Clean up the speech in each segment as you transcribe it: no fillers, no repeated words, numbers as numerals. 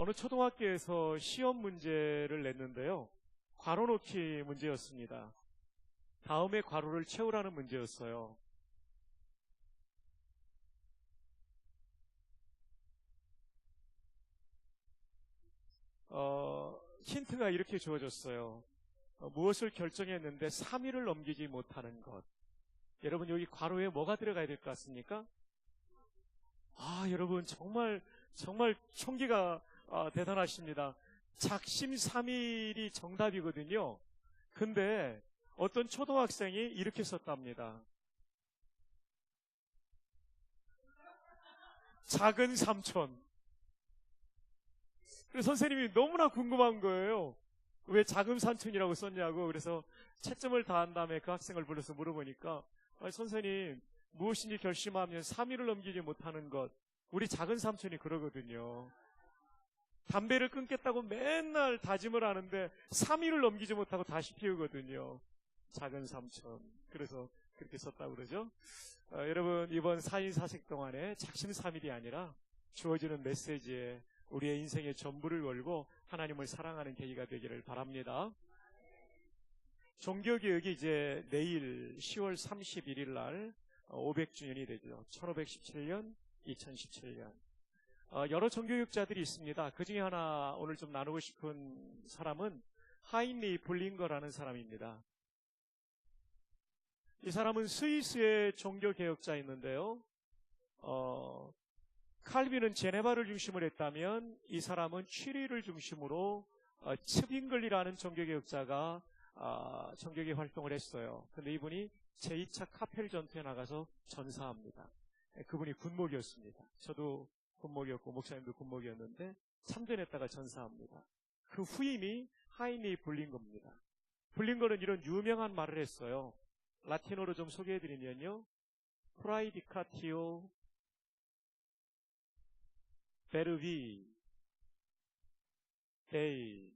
어느 초등학교에서 시험 문제를 냈는데요. 괄호 넣기 문제였습니다. 다음에 괄호를 채우라는 문제였어요. 힌트가 이렇게 주어졌어요. 무엇을 결정했는데 3일을 넘기지 못하는 것. 여러분, 여기 괄호에 뭐가 들어가야 될 것 같습니까? 여러분, 정말 총기가 대단하십니다. 작심삼일이 정답이거든요. 근데 어떤 초등학생이 이렇게 썼답니다. 작은 삼촌. 그래서 선생님이 너무나 궁금한 거예요. 왜 작은 삼촌이라고 썼냐고. 그래서 채점을 다한 다음에 그 학생을 불러서 물어보니까 선생님, 무엇인지 결심하면 3일을 넘기지 못하는 것. 우리 작은 삼촌이 그러거든요. 담배를 끊겠다고 맨날 다짐을 하는데 3일을 넘기지 못하고 다시 피우거든요. 작은 삼촌. 그래서 그렇게 썼다고 그러죠. 여러분, 이번 4인 4색 동안에 작심삼일이 아니라 주어지는 메시지에 우리의 인생의 전부를 걸고 하나님을 사랑하는 계기가 되기를 바랍니다. 종교개혁이 이제 내일 10월 31일 날 500주년이 되죠. 1517년, 2017년. 여러 종교개혁자들이 있습니다. 그 중에 하나 오늘 좀 나누고 싶은 사람은 하인리 블링거라는 사람입니다. 이 사람은 스위스의 종교개혁자였는데요. 칼빈은 제네바를 중심으로 했다면 이 사람은 취리를 중심으로 츠빙글리라는 종교개혁자가 종교개혁 활동을 했어요. 근데 이분이 제2차 카펠 전투에 나가서 전사합니다. 그분이 군목이었습니다. 저도 군목이었고 목사님도 군목이었는데 참전했다가 전사합니다. 그 후임이 하인리 블링거입니다. 블링거는 이런 유명한 말을 했어요. 라틴어로 좀 소개해드리면요. 프라이디카티오 베르비 데이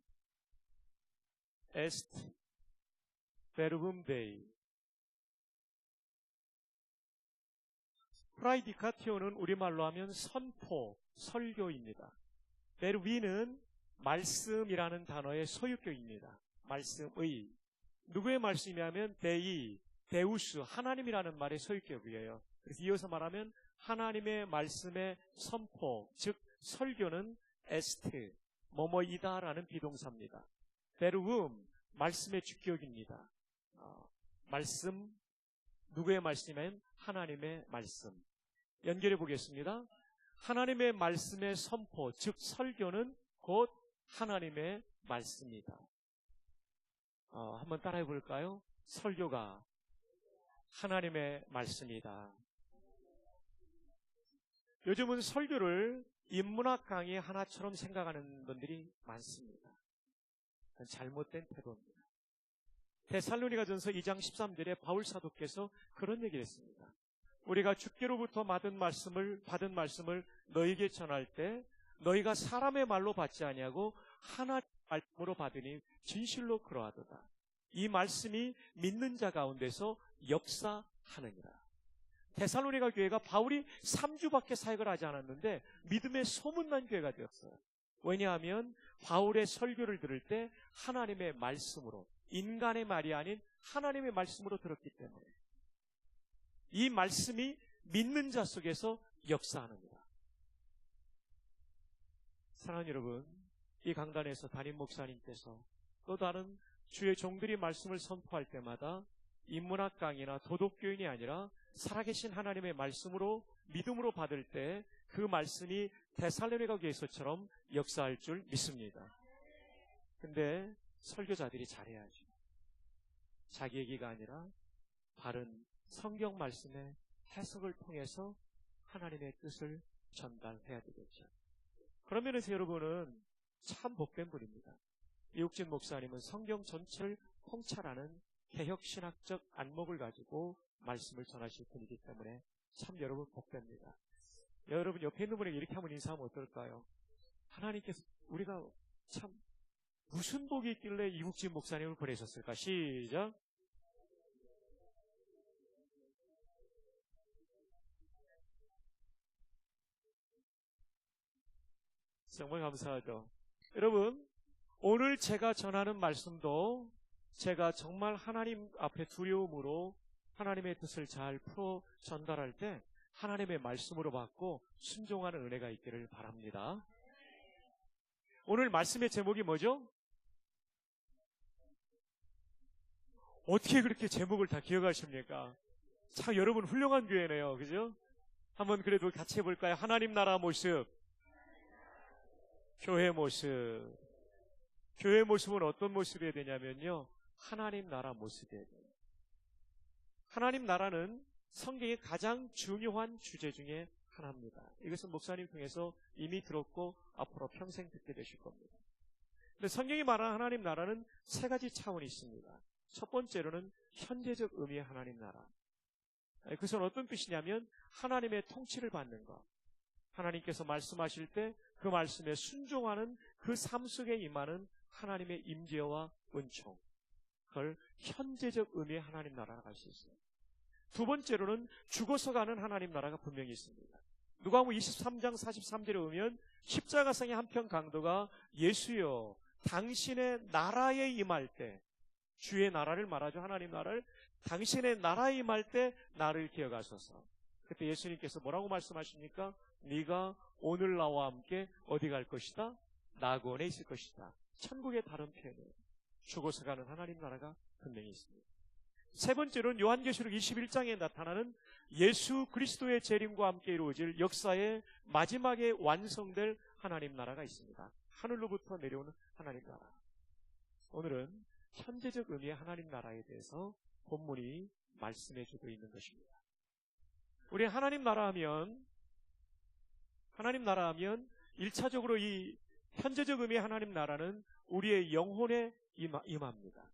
에스트 베르붐 데이. 프라이디카티오는 우리말로 하면 선포, 설교입니다. 베르비는 말씀이라는 단어의 소유격입니다. 말씀의. 누구의 말씀이냐면 데이, 데우스, 하나님이라는 말의 소유격이에요. 그래서 이어서 말하면 하나님의 말씀의 선포, 즉 설교는 에스트, 뭐뭐이다라는 비동사입니다. 베르움, 말씀의 주격입니다. 말씀, 누구의 말씀이냐면 하나님의 말씀. 연결해 보겠습니다. 하나님의 말씀의 선포, 즉 설교는 곧 하나님의 말씀이다. 한번 따라해 볼까요? 설교가 하나님의 말씀이다. 요즘은 설교를 인문학 강의 하나처럼 생각하는 분들이 많습니다. 잘못된 태도입니다. 데살로니가전서 2장 13절에 바울 사도께서 그런 얘기를 했습니다. 우리가 주께로부터 받은 말씀을 너희에게 전할 때 너희가 사람의 말로 받지 아니하고 하나님의 말씀으로 받으니 진실로 그러하도다. 이 말씀이 믿는 자 가운데서 역사하느니라. 데살로니가 교회가 바울이 3주밖에 사역을 하지 않았는데 믿음의 소문난 교회가 되었어요. 왜냐하면 바울의 설교를 들을 때 하나님의 말씀으로, 인간의 말이 아닌 하나님의 말씀으로 들었기 때문에 이 말씀이 믿는 자 속에서 역사하느니라. 사랑하는 여러분, 이 강단에서 담임 목사님께서 또 다른 주의 종들이 말씀을 선포할 때마다 인문학 강의나 도덕교인이 아니라 살아계신 하나님의 말씀으로 믿음으로 받을 때 그 말씀이 데살로니가 교회에서처럼 역사할 줄 믿습니다. 근데 설교자들이 잘해야죠. 자기 얘기가 아니라 바른 성경 말씀의 해석을 통해서 하나님의 뜻을 전달해야 되겠죠. 그런 면에서 여러분은 참 복된 분입니다. 이욱진 목사님은 성경 전체를 통찰하는 개혁신학적 안목을 가지고 말씀을 전하실 분이기 때문에 참 여러분 복됩니다. 여러분 옆에 있는 분에게 이렇게 한번 인사하면 어떨까요? 하나님께서 우리가 참 무슨 복이 있길래 이욱진 목사님을 보내셨을까? 시작. 정말 감사하죠. 여러분, 오늘 제가 전하는 말씀도 제가 정말 하나님 앞에 두려움으로 하나님의 뜻을 잘 풀어 전달할 때 하나님의 말씀으로 받고 순종하는 은혜가 있기를 바랍니다. 오늘 말씀의 제목이 뭐죠? 어떻게 그렇게 제목을 다 기억하십니까? 참 여러분 훌륭한 교회네요. 그죠? 한번 그래도 같이 해볼까요? 하나님 나라 모습, 교회 모습. 교회 모습은 어떤 모습이어야 되냐면요, 하나님 나라 모습이어야 돼요. 하나님 나라는 성경의 가장 중요한 주제 중에 하나입니다. 이것은 목사님 통해서 이미 들었고 앞으로 평생 듣게 되실 겁니다. 근데 성경이 말하는 하나님 나라는 세 가지 차원이 있습니다. 첫 번째로는 현재적 의미의 하나님 나라. 그것은 어떤 뜻이냐면 하나님의 통치를 받는 것. 하나님께서 말씀하실 때 그 말씀에 순종하는 그 삶 속에 임하는 하나님의 임재와 은총. 그걸 현재적 의미의 하나님 나라라고 할 수 있어요. 두 번째로는 죽어서 가는 하나님 나라가 분명히 있습니다. 누가복음 23장 43절에 보면 십자가상의 한편 강도가 예수여 당신의 나라에 임할 때, 주의 나라를 말하죠. 하나님 나라를. 당신의 나라에 임할 때 나를 기억하소서. 그때 예수님께서 뭐라고 말씀하십니까? 네가 오늘 나와 함께 어디 갈 것이다? 낙원에 있을 것이다. 천국의 다른 표현이에요. 죽어서 가는 하나님 나라가 분명히 있습니다. 세 번째로는 요한계시록 21장에 나타나는 예수 그리스도의 재림과 함께 이루어질 역사의 마지막에 완성될 하나님 나라가 있습니다. 하늘로부터 내려오는 하나님 나라. 오늘은 현재적 의미의 하나님 나라에 대해서 본문이 말씀해 주고 있는 것입니다. 우리 하나님 나라 하면 1차적으로 이 현재적 의미의 하나님 나라는 우리의 영혼에 임합니다.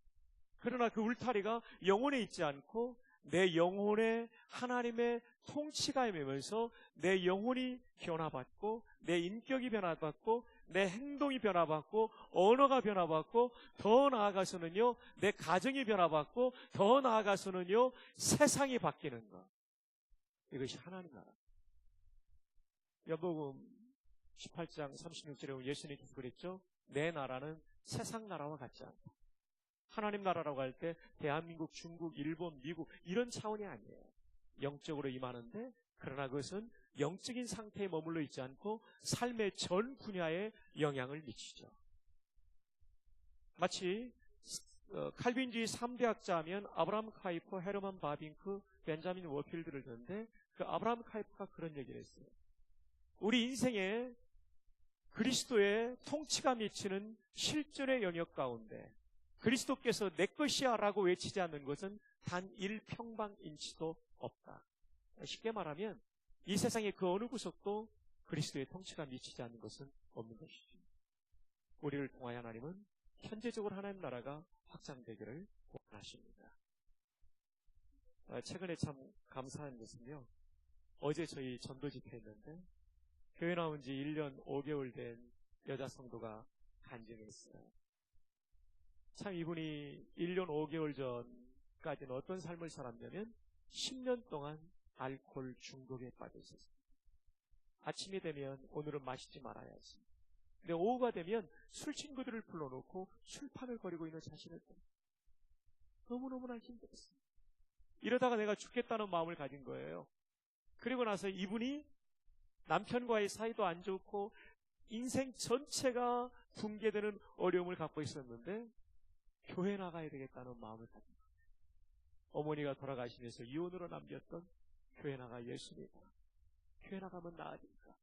그러나 그 울타리가 영혼에 있지 않고 내 영혼에 하나님의 통치가 임하면서 내 영혼이 변화받고 내 인격이 변화받고 내 행동이 변화받고 언어가 변화받고 더 나아가서는요 내 가정이 변화받고 더 나아가서는요 세상이 바뀌는 것. 이것이 하나님 나라. 요한복음 18장 36절에 보면 예수님께서 그랬죠. 내 나라는 세상 나라와 같지 않다. 하나님 나라라고 할 때 대한민국, 중국, 일본, 미국 이런 차원이 아니에요. 영적으로 임하는데 그러나 그것은 영적인 상태에 머물러 있지 않고 삶의 전 분야에 영향을 미치죠. 마치 칼빈주의 3대 학자 하면 아브라함 카이퍼, 헤르만 바빙크, 벤자민 워필드를 듣는데 그 아브라함 카이퍼가 그런 얘기를 했어요. 우리 인생에 그리스도의 통치가 미치는 실존의 영역 가운데 그리스도께서 내 것이야 라고 외치지 않는 것은 단 1평방인치도 없다. 쉽게 말하면 이 세상의 그 어느 구석도 그리스도의 통치가 미치지 않는 것은 없는 것이죠. 우리를 통하여 하나님은 현재적으로 하나님 나라가 확장되기를 원하십니다. 최근에 참 감사한 것은요. 어제 저희 전도 집회했는데 교회 나온 지 1년 5개월 된 여자 성도가 간증했어요. 참 이분이 1년 5개월 전까지는 어떤 삶을 살았냐면 10년 동안 알코올 중독에 빠져 있었어요. 아침이 되면 오늘은 마시지 말아야지. 근데 오후가 되면 술 친구들을 불러놓고 술판을 벌이고 있는 자신을 봅니다. 너무너무나 힘들었어요. 이러다가 내가 죽겠다는 마음을 가진 거예요. 그리고 나서 이분이 남편과의 사이도 안 좋고 인생 전체가 붕괴되는 어려움을 갖고 있었는데 교회 나가야 되겠다는 마음을 가진 거예요. 어머니가 돌아가시면서 이혼으로 남겼던 교회 나가 예수 믿어. 교회 나가면 나아질까.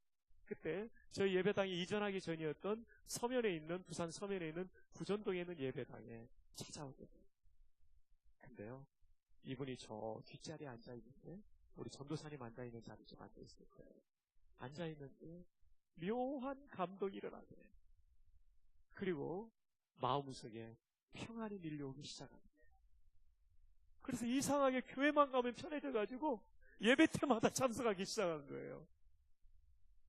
그때 저희 예배당이 이전하기 전이었던 서면에 있는 부산 서면에 있는 부전동에 있는 예배당에 찾아오거든요. 근데요 이분이 저 뒷자리에 앉아있는데 우리 전도사님 앉아있는 자리 좀 앉아있을 거예요. 앉아있는데 묘한 감동이 일어나더래요. 그리고 마음속에 평안이 밀려오기 시작합니다. 그래서 이상하게 교회만 가면 편해져가지고 예배 때마다 참석하기 시작한 거예요.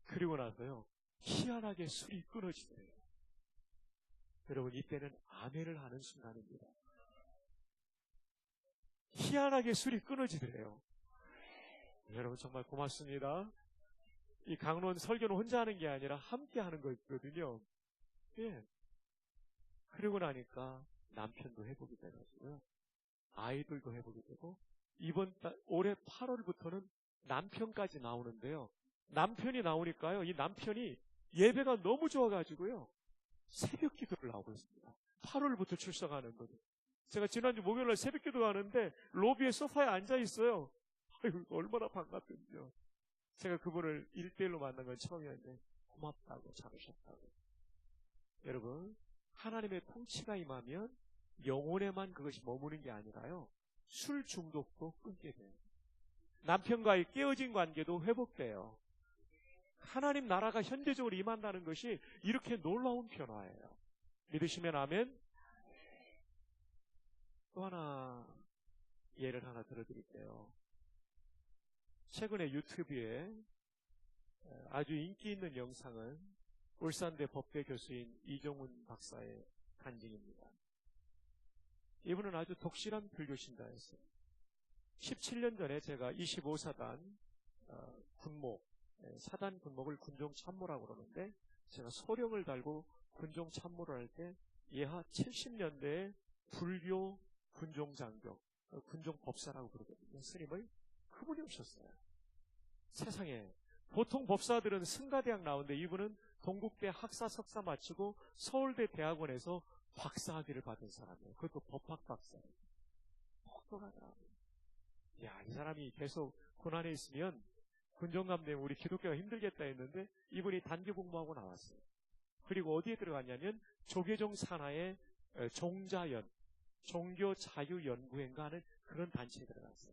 그리고 나서요 희한하게 술이 끊어지더래요. 여러분 이때는 아멘을 하는 순간입니다. 희한하게 술이 끊어지더래요. 여러분 정말 고맙습니다. 이 강론 설교는 혼자 하는 게 아니라 함께 하는 거거든요. 예. 그러고 나니까 남편도 회복이 돼가지고요. 아이들도 회복이 되고, 올해 8월부터는 남편까지 나오는데요. 남편이 나오니까요. 이 남편이 예배가 너무 좋아가지고요. 새벽 기도를 나오고 있습니다. 8월부터 출석하는 거죠. 제가 지난주 목요일날 새벽 기도 가는데 로비에 소파에 앉아 있어요. 아이고, 얼마나 반갑던지요. 제가 그분을 1대1로 만난 건 처음이었는데 고맙다고 잘하셨다고. 여러분, 하나님의 통치가 임하면 영혼에만 그것이 머무는 게 아니라요. 술 중독도 끊게 돼요. 남편과의 깨어진 관계도 회복돼요. 하나님 나라가 현대적으로 임한다는 것이 이렇게 놀라운 변화예요. 믿으시면 아멘. 또 하나 예를 하나 들어드릴게요. 최근에 유튜브에 아주 인기 있는 영상은 울산대 법대 교수인 이종훈 박사의 간증입니다. 이분은 아주 독실한 불교 신자였어요. 17년 전에 제가 25사단 군목, 사단 군목을 군종 참모라고 그러는데, 제가 소령을 달고 군종 참모를 할 때 예하 70년대에 불교 군종 장교, 군종 법사라고 그러거든요. 스님을 그분이 오셨어요. 세상에 보통 법사들은 승가대학 나오는데 이분은 동국대 학사 석사 마치고 서울대 대학원에서 박사학위를 받은 사람이에요. 그것도 법학 박사예요. 똑똑하더라고요. 야, 이 사람이 계속 고난에 있으면 군종감독 우리 기독교가 힘들겠다 했는데 이분이 단기 공부하고 나왔어요. 그리고 어디에 들어갔냐면 조계종 산하의 종자연, 종교자유연구회인가 하는 그런 단체에 들어갔어요.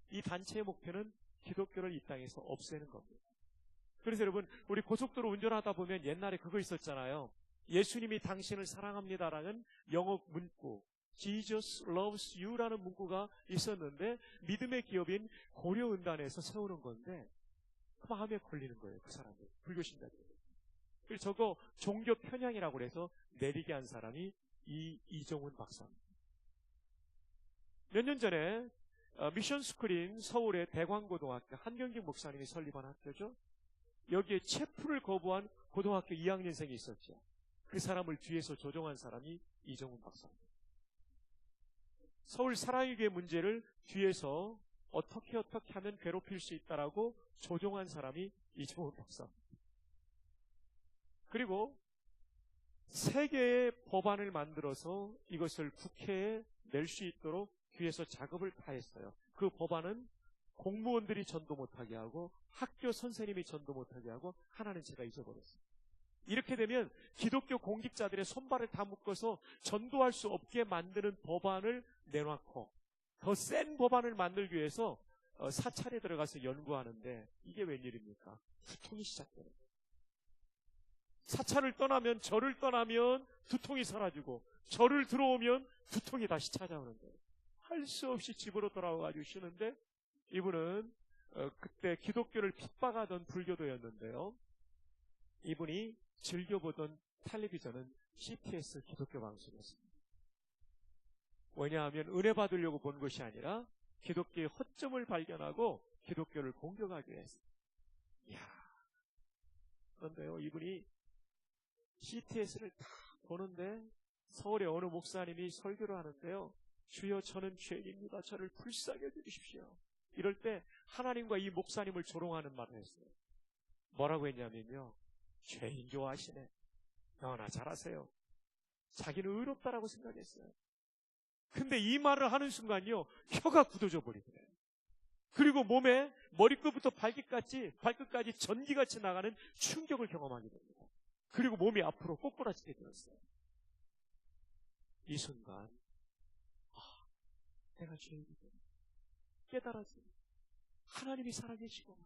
이 단체의 목표는 기독교를 이 땅에서 없애는 겁니다. 그래서 여러분, 우리 고속도로 운전하다 보면 옛날에 그거 있었잖아요. 예수님이 당신을 사랑합니다라는 영어 문구, Jesus loves you라는 문구가 있었는데 믿음의 기업인 고려은단에서 세우는 건데 그 마음에 걸리는 거예요. 그 사람들, 불교신자들. 그래서 저거 종교 편향이라고 해서 내리게 한 사람이 이종훈 박사입니다. 몇 년 전에 미션 스쿨인 서울의 대광고등학교 한경직 목사님이 설립한 학교죠. 여기에 체포를 거부한 고등학교 2학년생이 있었죠. 그 사람을 뒤에서 조종한 사람이 이종훈 박사입니다. 서울 사랑의교회 문제를 뒤에서 어떻게 하면 괴롭힐 수 있다라고 조종한 사람이 이종훈 박사입니다. 그리고 3개의 법안을 만들어서 이것을 국회에 낼 수 있도록 뒤에서 작업을 다 했어요. 그 법안은 공무원들이 전도 못하게 하고 학교 선생님이 전도 못하게 하고 하나는 제가 잊어버렸어요. 이렇게 되면 기독교 공직자들의 손발을 다 묶어서 전도할 수 없게 만드는 법안을 내놓고 더 센 법안을 만들기 위해서 사찰에 들어가서 연구하는데 이게 웬일입니까? 두통이 시작되는 거예요. 사찰을 떠나면, 절을 떠나면 두통이 사라지고 절을 들어오면 두통이 다시 찾아오는 거예요. 할 수 없이 집으로 돌아와가지고 쉬는데 이분은 그때 기독교를 핍박하던 불교도였는데요. 이분이 즐겨보던 텔레비전은 CTS 기독교 방송이었습니다. 왜냐하면 은혜 받으려고 본 것이 아니라 기독교의 허점을 발견하고 기독교를 공격하기 위해서. 이야. 그런데요, 이분이 CTS를 다 보는데 서울의 어느 목사님이 설교를 하는데요. 주여, 저는 죄인입니다. 저를 불쌍히 여겨주십시오. 이럴 때 하나님과 이 목사님을 조롱하는 말을 했어요. 뭐라고 했냐면요. 죄인 좋아하시네. 너나 잘하세요. 자기는 의롭다라고 생각했어요. 근데 이 말을 하는 순간요. 혀가 굳어져 버리더래요. 그리고 몸에 머리끝부터 발끝까지 전기같이 나가는 충격을 경험하게 됩니다. 그리고 몸이 앞으로 꼬꾸라지게 되었어요. 이 순간 내가 죄인이구나 깨달아지고 하나님이 살아계시구나.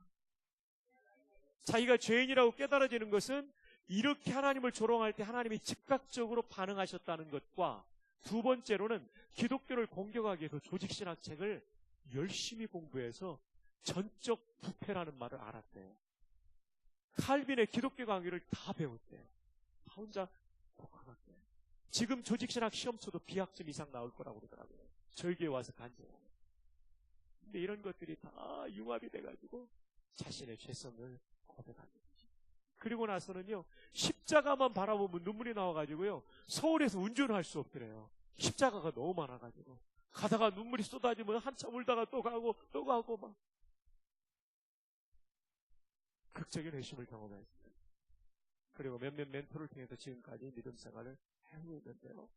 자기가 죄인이라고 깨달아지는 것은 이렇게 하나님을 조롱할 때 하나님이 즉각적으로 반응하셨다는 것과 두 번째로는 기독교를 공격하기 위해서 조직신학책을 열심히 공부해서 전적 부패라는 말을 알았대요. 칼빈의 기독교 강의를 다 배웠대요. 다 혼자 독학했대요. 지금 조직신학 시험쳐도 B학점 이상 나올 거라고 그러더라고요. 저희 교회 와서 간증해요. 근데 이런 것들이 다 융합이 돼가지고 자신의 죄성을 고백합니다. 그리고 나서는요, 십자가만 바라보면 눈물이 나와가지고요, 서울에서 운전을 할 수 없더래요. 십자가가 너무 많아가지고. 가다가 눈물이 쏟아지면 한참 울다가 또 가고 막. 극적인 회심을 경험했어요. 그리고 몇몇 멘토를 통해서 지금까지 믿음 생활을 해오고 있는데요.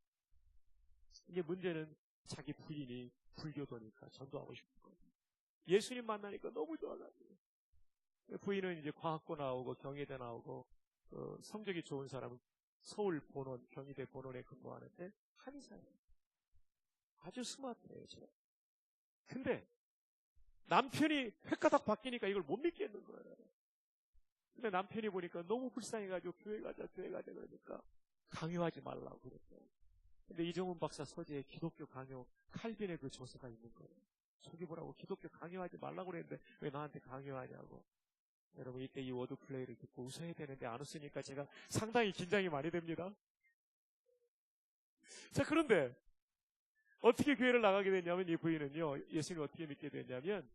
이게 문제는 자기 부인이 불교도니까 전도하고 싶은 거예요. 예수님 만나니까 너무 좋아가지고. 부인은 이제 과학고 나오고 경희대 나오고 성적이 좋은 사람은 서울 본원, 경희대 본원에 근무하는데 한의사예요. 아주 스마트해요. 근데 남편이 횟가닥 바뀌니까 이걸 못 믿겠는 거예요. 근데 남편이 보니까 너무 불쌍해가지고 교회 가자 그러니까 강요하지 말라고 그랬어요. 근데 이정훈 박사 서재에 기독교 강요 칼빈의 그 조서가 있는 거예요. 저기 보라고 기독교 강요하지 말라고 그랬는데 왜 나한테 강요하냐고. 여러분 이때 이 워드 플레이를 듣고 웃어야 되는데 안 웃으니까 제가 상당히 긴장이 많이 됩니다. 자, 그런데 어떻게 교회를 나가게 됐냐면 이 부인은요, 예수님을 어떻게 믿게 됐냐면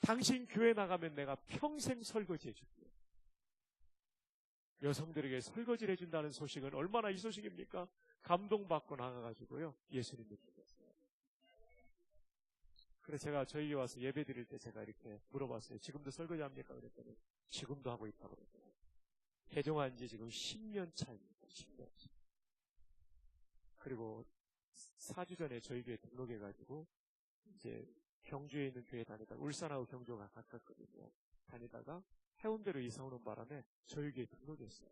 당신 교회 나가면 내가 평생 설거지 해줄게요. 여성들에게 설거지를 해준다는 소식은 얼마나 이 소식입니까? 감동받고 나가가지고요, 예수님 믿게 됐어요. 그래서 제가 저희에 와서 예배 드릴 때 제가 이렇게 물어봤어요. 지금도 설거지 합니까? 그랬더니 지금도 하고 있다고 그랬더니 개종한 지 지금 10년 차입니다. 10년 차. 그리고 4주 전에 저희 교회 등록해가지고 이제 경주에 있는 교회 다니다가 울산하고 경주가 가깝거든요. 다니다가 해운대로 이사 오는 바람에 저희 교회 등록했어요.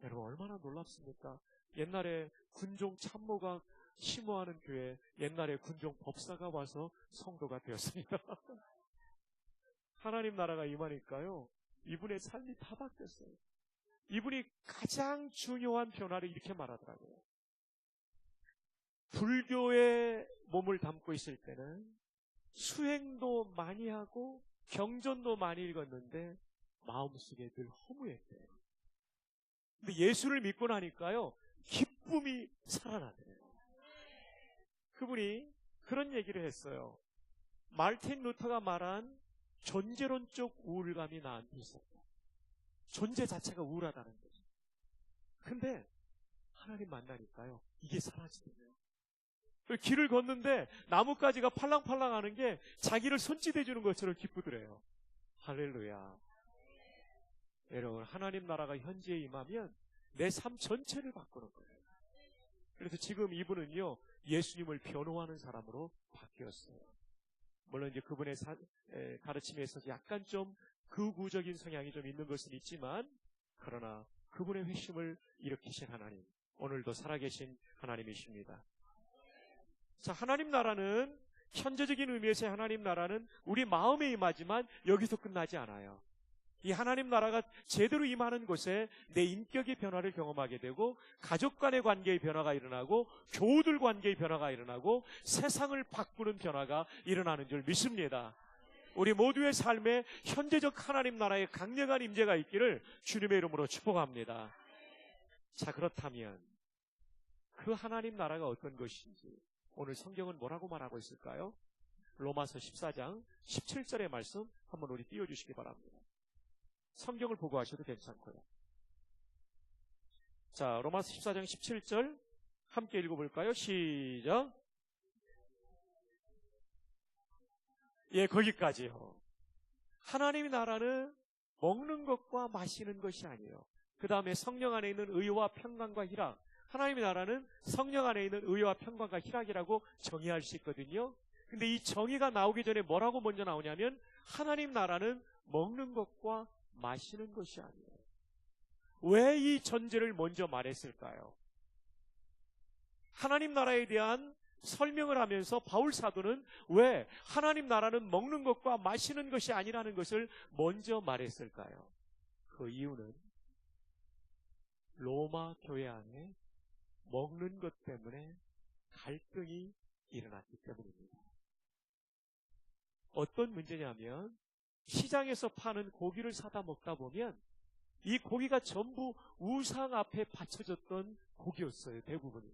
여러분 얼마나 놀랍습니까? 옛날에 군종 참모가 심호하는 교회, 옛날에 군종 법사가 와서 성도가 되었습니다. 하나님 나라가 임하니까요, 이분의 삶이 다 바뀌었어요. 이분이 가장 중요한 변화를 이렇게 말하더라고요. 불교에 몸을 담고 있을 때는 수행도 많이 하고 경전도 많이 읽었는데 마음속에 늘 허무했대요. 근데 예수를 믿고 나니까요, 기쁨이 살아나더래요. 그분이 그런 얘기를 했어요. 말틴 루터가 말한 존재론적 우울감이 나한테 있었다. 존재 자체가 우울하다는 거죠. 근데 하나님 만나니까요, 이게 사라지더래요. 길을 걷는데 나뭇가지가 팔랑팔랑 하는 게 자기를 손짓해 주는 것처럼 기쁘더래요. 할렐루야. 여러분, 하나님 나라가 현지에 임하면 내 삶 전체를 바꾸는 거예요. 그래서 지금 이분은요, 예수님을 변호하는 사람으로 바뀌었어요. 물론 이제 그분의 가르침에 있어서 약간 좀 극우적인 성향이 좀 있는 것은 있지만, 그러나 그분의 회심을 일으키신 하나님, 오늘도 살아계신 하나님이십니다. 자, 하나님 나라는, 현재적인 의미에서의 하나님 나라는 우리 마음에 임하지만 여기서 끝나지 않아요. 이 하나님 나라가 제대로 임하는 곳에 내 인격의 변화를 경험하게 되고, 가족 간의 관계의 변화가 일어나고, 교우들 관계의 변화가 일어나고, 세상을 바꾸는 변화가 일어나는 줄 믿습니다. 우리 모두의 삶에 현재적 하나님 나라의 강력한 임재가 있기를 주님의 이름으로 축복합니다. 자, 그렇다면 그 하나님 나라가 어떤 것인지 오늘 성경은 뭐라고 말하고 있을까요? 로마서 14장 17절의 말씀 한번 우리 띄워주시기 바랍니다. 성경을 보고 하셔도 괜찮고요. 자, 로마서 14장 17절 함께 읽어볼까요? 시작. 예, 거기까지요. 하나님의 나라는 먹는 것과 마시는 것이 아니에요. 그 다음에 성령 안에 있는 의와 평강과 희락. 하나님의 나라는 성령 안에 있는 의와 평강과 희락이라고 정의할 수 있거든요. 근데 이 정의가 나오기 전에 뭐라고 먼저 나오냐면, 하나님 나라는 먹는 것과 마시는 것이 아니에요. 왜 이 전제를 먼저 말했을까요? 하나님 나라에 대한 설명을 하면서 바울 사도는 왜 하나님 나라는 먹는 것과 마시는 것이 아니라는 것을 먼저 말했을까요? 그 이유는 로마 교회 안에 먹는 것 때문에 갈등이 일어났기 때문입니다. 어떤 문제냐면, 시장에서 파는 고기를 사다 먹다 보면 이 고기가 전부 우상 앞에 바쳐졌던 고기였어요, 대부분이.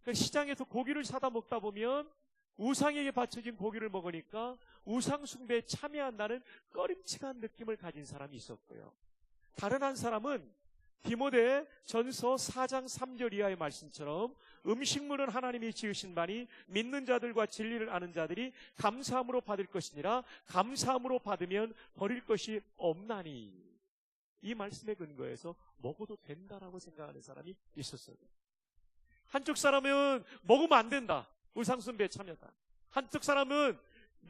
그러니까 시장에서 고기를 사다 먹다 보면 우상에게 바쳐진 고기를 먹으니까 우상 숭배에 참여한다는 꺼림칙한 느낌을 가진 사람이 있었고요. 다른 한 사람은 디모데 전서 4장 3절 이하의 말씀처럼 음식물은 하나님이 지으신 바니 믿는 자들과 진리를 아는 자들이 감사함으로 받을 것이니라. 감사함으로 받으면 버릴 것이 없나니. 이 말씀에 근거해서 먹어도 된다라고 생각하는 사람이 있었어요. 한쪽 사람은 먹으면 안 된다, 우상숭배에 참여다. 한쪽 사람은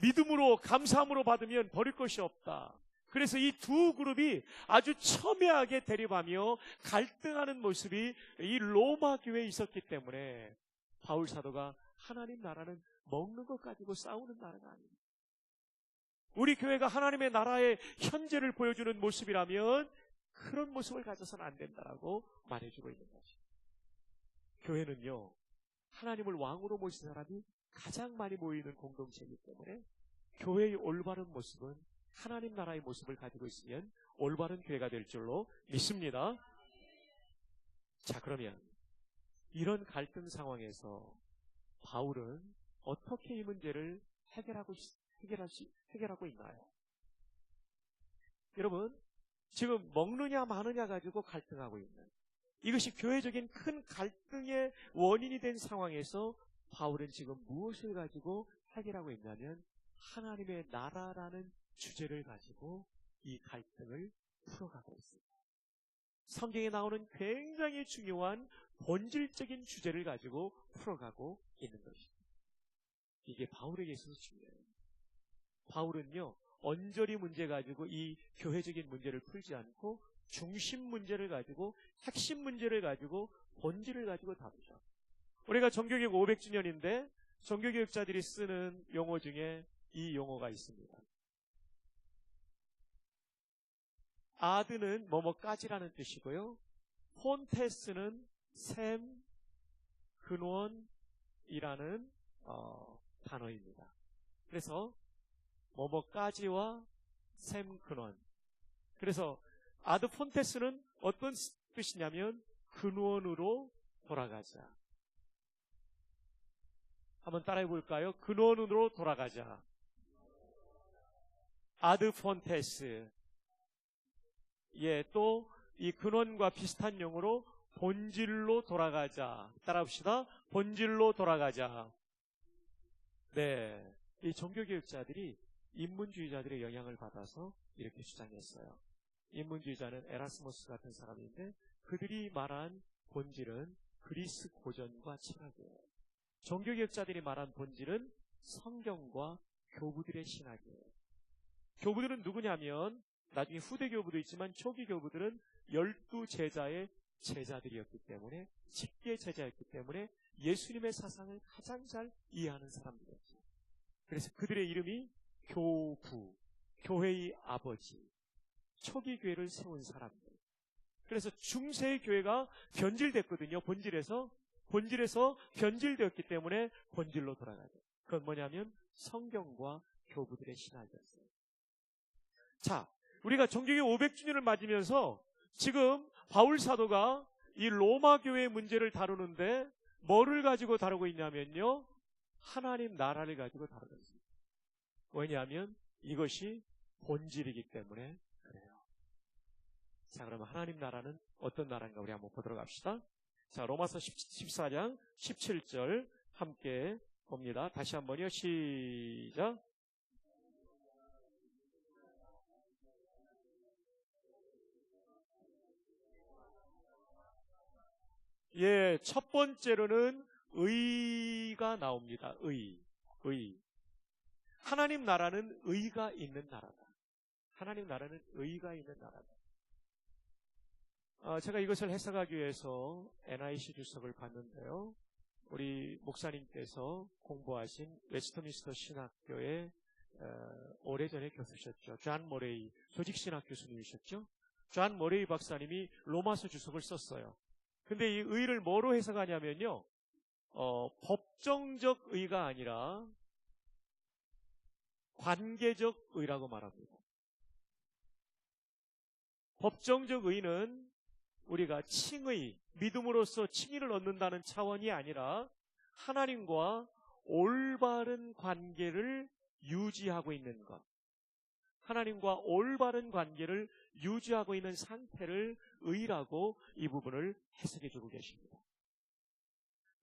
믿음으로 감사함으로 받으면 버릴 것이 없다. 그래서 이 두 그룹이 아주 첨예하게 대립하며 갈등하는 모습이 이 로마 교회에 있었기 때문에 바울 사도가 하나님 나라는 먹는 것 가지고 싸우는 나라가 아닙니다. 우리 교회가 하나님의 나라의 현재를 보여주는 모습이라면 그런 모습을 가져서는 안 된다라고 말해주고 있는 거죠. 교회는요, 하나님을 왕으로 모신 사람이 가장 많이 모이는 공동체이기 때문에 교회의 올바른 모습은 하나님 나라의 모습을 가지고 있으면 올바른 교회가 될 줄로 믿습니다. 자, 그러면 이런 갈등 상황에서 바울은 어떻게 이 문제를 해결하고 있나요? 여러분, 지금 먹느냐 마느냐 가지고 갈등하고 있는, 이것이 교회적인 큰 갈등의 원인이 된 상황에서 바울은 지금 무엇을 가지고 해결하고 있냐면 하나님의 나라라는 주제를 가지고 이 갈등을 풀어가고 있습니다. 성경에 나오는 굉장히 중요한 본질적인 주제를 가지고 풀어가고 있는 것입니다. 이게 바울에게 있어서 중요해요. 바울은요, 언저리 문제 가지고 이 교회적인 문제를 풀지 않고 중심 문제를 가지고, 핵심 문제를 가지고, 본질을 가지고 다루죠. 우리가 종교개혁 500주년인데 종교개혁자들이 쓰는 용어 중에 이 용어가 있습니다. 아드는 뭐뭐까지라는 뜻이고요, 폰테스는 샘, 근원이라는 단어입니다. 그래서 뭐뭐까지와 샘, 근원. 그래서 아드 폰테스는 어떤 뜻이냐면 근원으로 돌아가자. 한번 따라해 볼까요? 근원으로 돌아가자. 아드 폰테스. 예, 또 이 근원과 비슷한 용어로 본질로 돌아가자. 따라합시다. 본질로 돌아가자. 네, 이 종교개혁자들이 인문주의자들의 영향을 받아서 이렇게 주장했어요. 인문주의자는 에라스무스 같은 사람인데 그들이 말한 본질은 그리스 고전과 철학이에요. 종교개혁자들이 말한 본질은 성경과 교부들의 신학이에요. 교부들은 누구냐면 나중에 후대 교부도 있지만 초기 교부들은 12제자의 제자들이었기 때문에, 직계 제자였기 때문에 예수님의 사상을 가장 잘 이해하는 사람들이었죠. 그래서 그들의 이름이 교부, 교회의 아버지, 초기 교회를 세운 사람들. 그래서 중세의 교회가 변질됐거든요. 본질에서 변질되었기 때문에 본질로 돌아가죠. 그건 뭐냐면 성경과 교부들의 신학이었어요. 자, 우리가 종교개혁 500주년을 맞으면서 지금 바울 사도가 이 로마 교회의 문제를 다루는데 뭐를 가지고 다루고 있냐면요, 하나님 나라를 가지고 다루고 있습니다. 왜냐하면 이것이 본질이기 때문에 그래요. 자, 그러면 하나님 나라는 어떤 나라인가 우리 한번 보도록 합시다. 자, 로마서 14장 17절 함께 봅니다. 다시 한번요. 시작. 예, 첫 번째로는 의가 나옵니다. 의. 하나님 나라는 의가 있는 나라다. 하나님 나라는 의가 있는 나라다. 제가 이것을 해석하기 위해서 NIC 주석을 봤는데요. 우리 목사님께서 공부하신 웨스트민스터 신학교의 오래전에 교수셨죠. 존 모레이 조직신학 교수님이셨죠. 존 모레이 박사님이 로마서 주석을 썼어요. 근데 이 의를 뭐로 해석하냐면요, 법정적 의가 아니라 관계적 의라고 말합니다. 법정적 의는 우리가 칭의, 믿음으로써 칭의를 얻는다는 차원이 아니라 하나님과 올바른 관계를 유지하고 있는 것, 하나님과 올바른 관계를 유지하고 있는 상태를 의라고 이 부분을 해석해 주고 계십니다.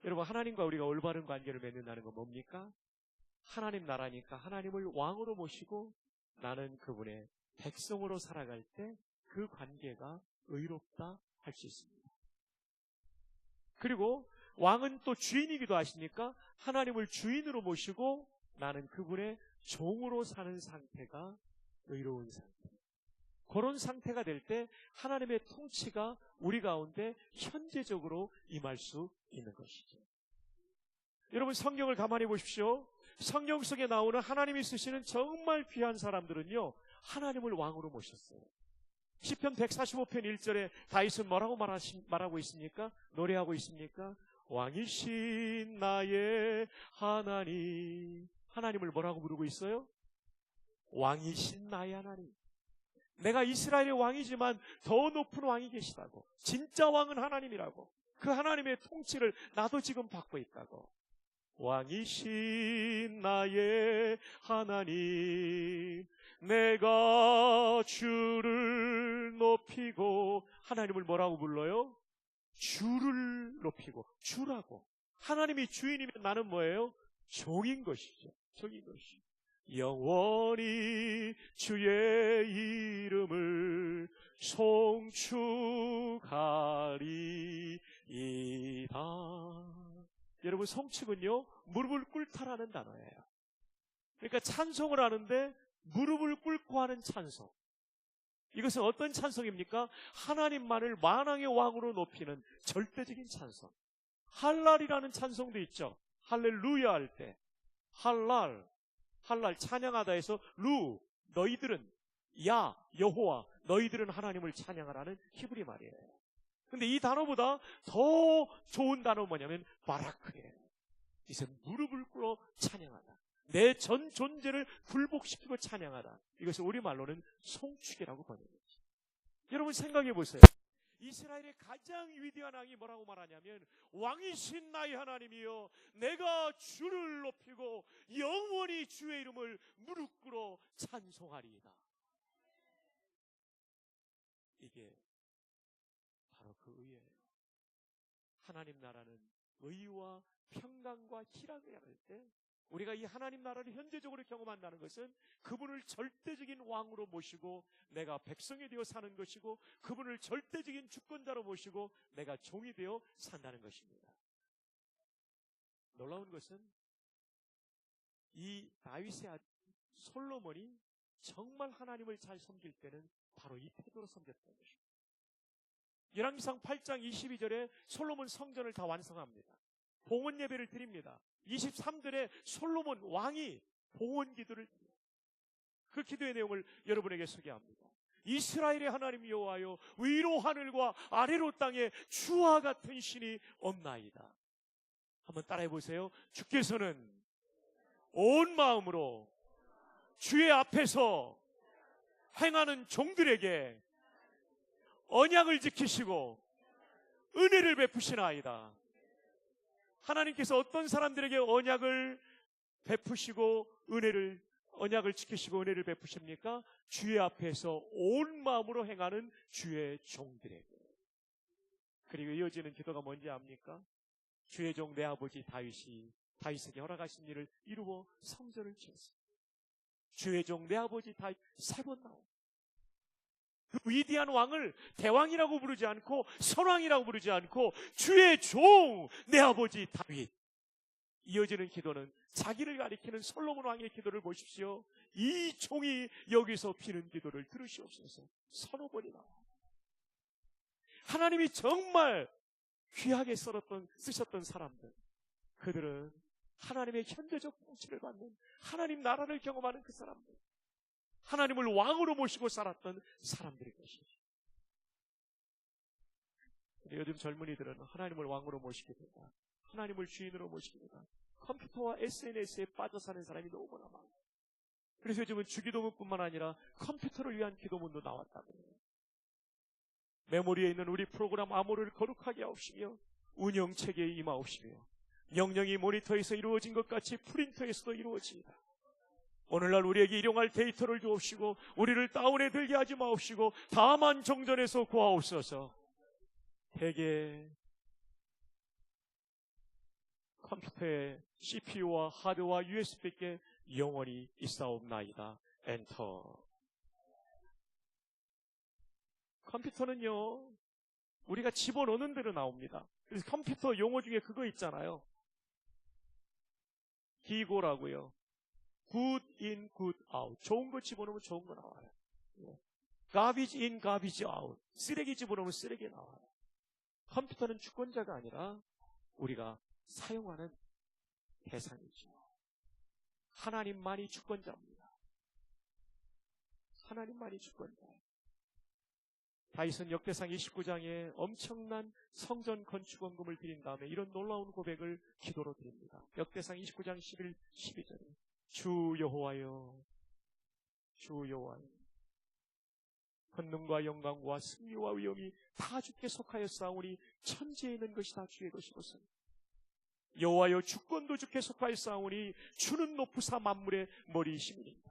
여러분, 하나님과 우리가 올바른 관계를 맺는다는 건 뭡니까? 하나님 나라니까 하나님을 왕으로 모시고 나는 그분의 백성으로 살아갈 때 그 관계가 의롭다 할 수 있습니다. 그리고 왕은 또 주인이기도 하시니까 하나님을 주인으로 모시고 나는 그분의 종으로 사는 상태가 의로운 상태. 그런 상태가 될 때 하나님의 통치가 우리 가운데 현재적으로 임할 수 있는 것이죠. 여러분, 성경을 가만히 보십시오. 성경 속에 나오는 하나님이 쓰시는 정말 귀한 사람들은요, 하나님을 왕으로 모셨어요. 시편 145편 1절에 다윗은 뭐라고 말하고 있습니까? 노래하고 있습니까? 왕이신 나의 하나님. 하나님을 뭐라고 부르고 있어요? 왕이신 나의 하나님. 내가 이스라엘의 왕이지만 더 높은 왕이 계시다고. 진짜 왕은 하나님이라고. 그 하나님의 통치를 나도 지금 받고 있다고. 왕이신 나의 하나님, 내가 주를 높이고. 하나님을 뭐라고 불러요? 주를 높이고. 주라고. 하나님이 주인이면 나는 뭐예요? 종인 것이죠. 종인 것이죠. 영원히 주의 이름을 송축하리이다. 여러분, 송축은요, 무릎을 꿇다라는 단어예요. 그러니까 찬송을 하는데 무릎을 꿇고 하는 찬송. 이것은 어떤 찬송입니까? 하나님만을 만왕의 왕으로 높이는 절대적인 찬송. 할랄이라는 찬송도 있죠. 할렐루야 할 때 할랄 찬양하다 해서 루, 너희들은, 야, 여호와, 너희들은 하나님을 찬양하라는 히브리 말이에요. 근데 이 단어보다 더 좋은 단어 뭐냐면 바라크예요. 이제 무릎을 꿇어 찬양하다. 내 전 존재를 굴복시키고 찬양하다. 이것을 우리말로는 송축이라고 번역했죠. 여러분, 생각해 보세요. 이스라엘의 가장 위대한 왕이 뭐라고 말하냐면, 왕이신 나의 하나님이여, 내가 주를 높이고 영원히 주의 이름을 무릎 꿇어 찬송하리이다. 이게 바로 그 의예요. 하나님 나라는 의와 평강과 희락을 할 때 우리가 이 하나님 나라를 현재적으로 경험한다는 것은 그분을 절대적인 왕으로 모시고 내가 백성이 되어 사는 것이고, 그분을 절대적인 주권자로 모시고 내가 종이 되어 산다는 것입니다. 놀라운 것은 이 다윗의 아들 솔로몬이 정말 하나님을 잘 섬길 때는 바로 이 태도로 섬겼던 것입니다. 열왕기상 8장 22절에 솔로몬 성전을 다 완성합니다. 봉헌 예배를 드립니다. 23절에 솔로몬 왕이 봉헌 기도를 드려요. 그 기도의 내용을 여러분에게 소개합니다. 이스라엘의 하나님 여호와여, 위로 하늘과 아래로 땅에 주와 같은 신이 없나이다. 한번 따라해 보세요. 주께서는 온 마음으로 주의 앞에서 행하는 종들에게 언약을 지키시고 은혜를 베푸시나이다. 하나님께서 어떤 사람들에게 언약을 베푸시고 언약을 지키시고 은혜를 베푸십니까? 주의 앞에서 온 마음으로 행하는 주의 종들에게. 그리고 이어지는 기도가 뭔지 압니까? 주의 종 내 아버지 다윗에게 허락하신 일을 이루어 성전을 지었습니다. 주의 종 내 아버지 다윗 3번 나옵니다. 그 위대한 왕을 대왕이라고 부르지 않고 선왕이라고 부르지 않고 주의 종 내 아버지 다윗. 이어지는 기도는 자기를 가리키는 솔로몬 왕의 기도를 보십시오. 이 종이 여기서 비는 기도를 들으시옵소서. 서너 번이 나옵니다. 하나님이 정말 귀하게 쓰셨던 사람들, 그들은 하나님의 현재적 통치를 받는, 하나님 나라를 경험하는 그 사람들, 하나님을 왕으로 모시고 살았던 사람들인 것이죠. 요즘 젊은이들은 하나님을 왕으로 모시게 된다, 하나님을 주인으로 모시게 된다, 컴퓨터와 SNS에 빠져 사는 사람이 너무나 많아요. 그래서 요즘은 주기도문뿐만 아니라 컴퓨터를 위한 기도문도 나왔다고 해요. 메모리에 있는 우리 프로그램 암호를 거룩하게 하옵시며 운영체계에 임하옵시며 명령이 모니터에서 이루어진 것 같이 프린터에서도 이루어집니다. 오늘날 우리에게 일용할 데이터를 주옵시고 우리를 다운에 들게 하지 마옵시고 다만 정전에서 구하옵소서. 대개 컴퓨터의 CPU와 하드와 USB께 영원히 있사옵나이다. 엔터. 컴퓨터는요, 우리가 집어넣는 대로 나옵니다. 그래서 컴퓨터 용어 중에 그거 있잖아요. 기고라고요. good in, good out. 좋은 거 집어넣으면 좋은 거 나와요. garbage in, garbage out. 쓰레기 집어넣으면 쓰레기 나와요. 컴퓨터는 주권자가 아니라 우리가 사용하는 대상이죠. 하나님만이 주권자입니다. 하나님만이 주권자예요. 다윗은 역대상 29장에 엄청난 성전 건축 원금을 드린 다음에 이런 놀라운 고백을 기도로 드립니다. 역대상 29장 11, 12절에 주 여호와여, 주 여호와여, 권능과 영광과 승리와 위엄이 다 주께 속하였사오니 천지에 있는 것이 다 주의 것이로서 여호와여, 주권도 주께 속하였사오니 주는 높으사 만물의 머리이심이니이다.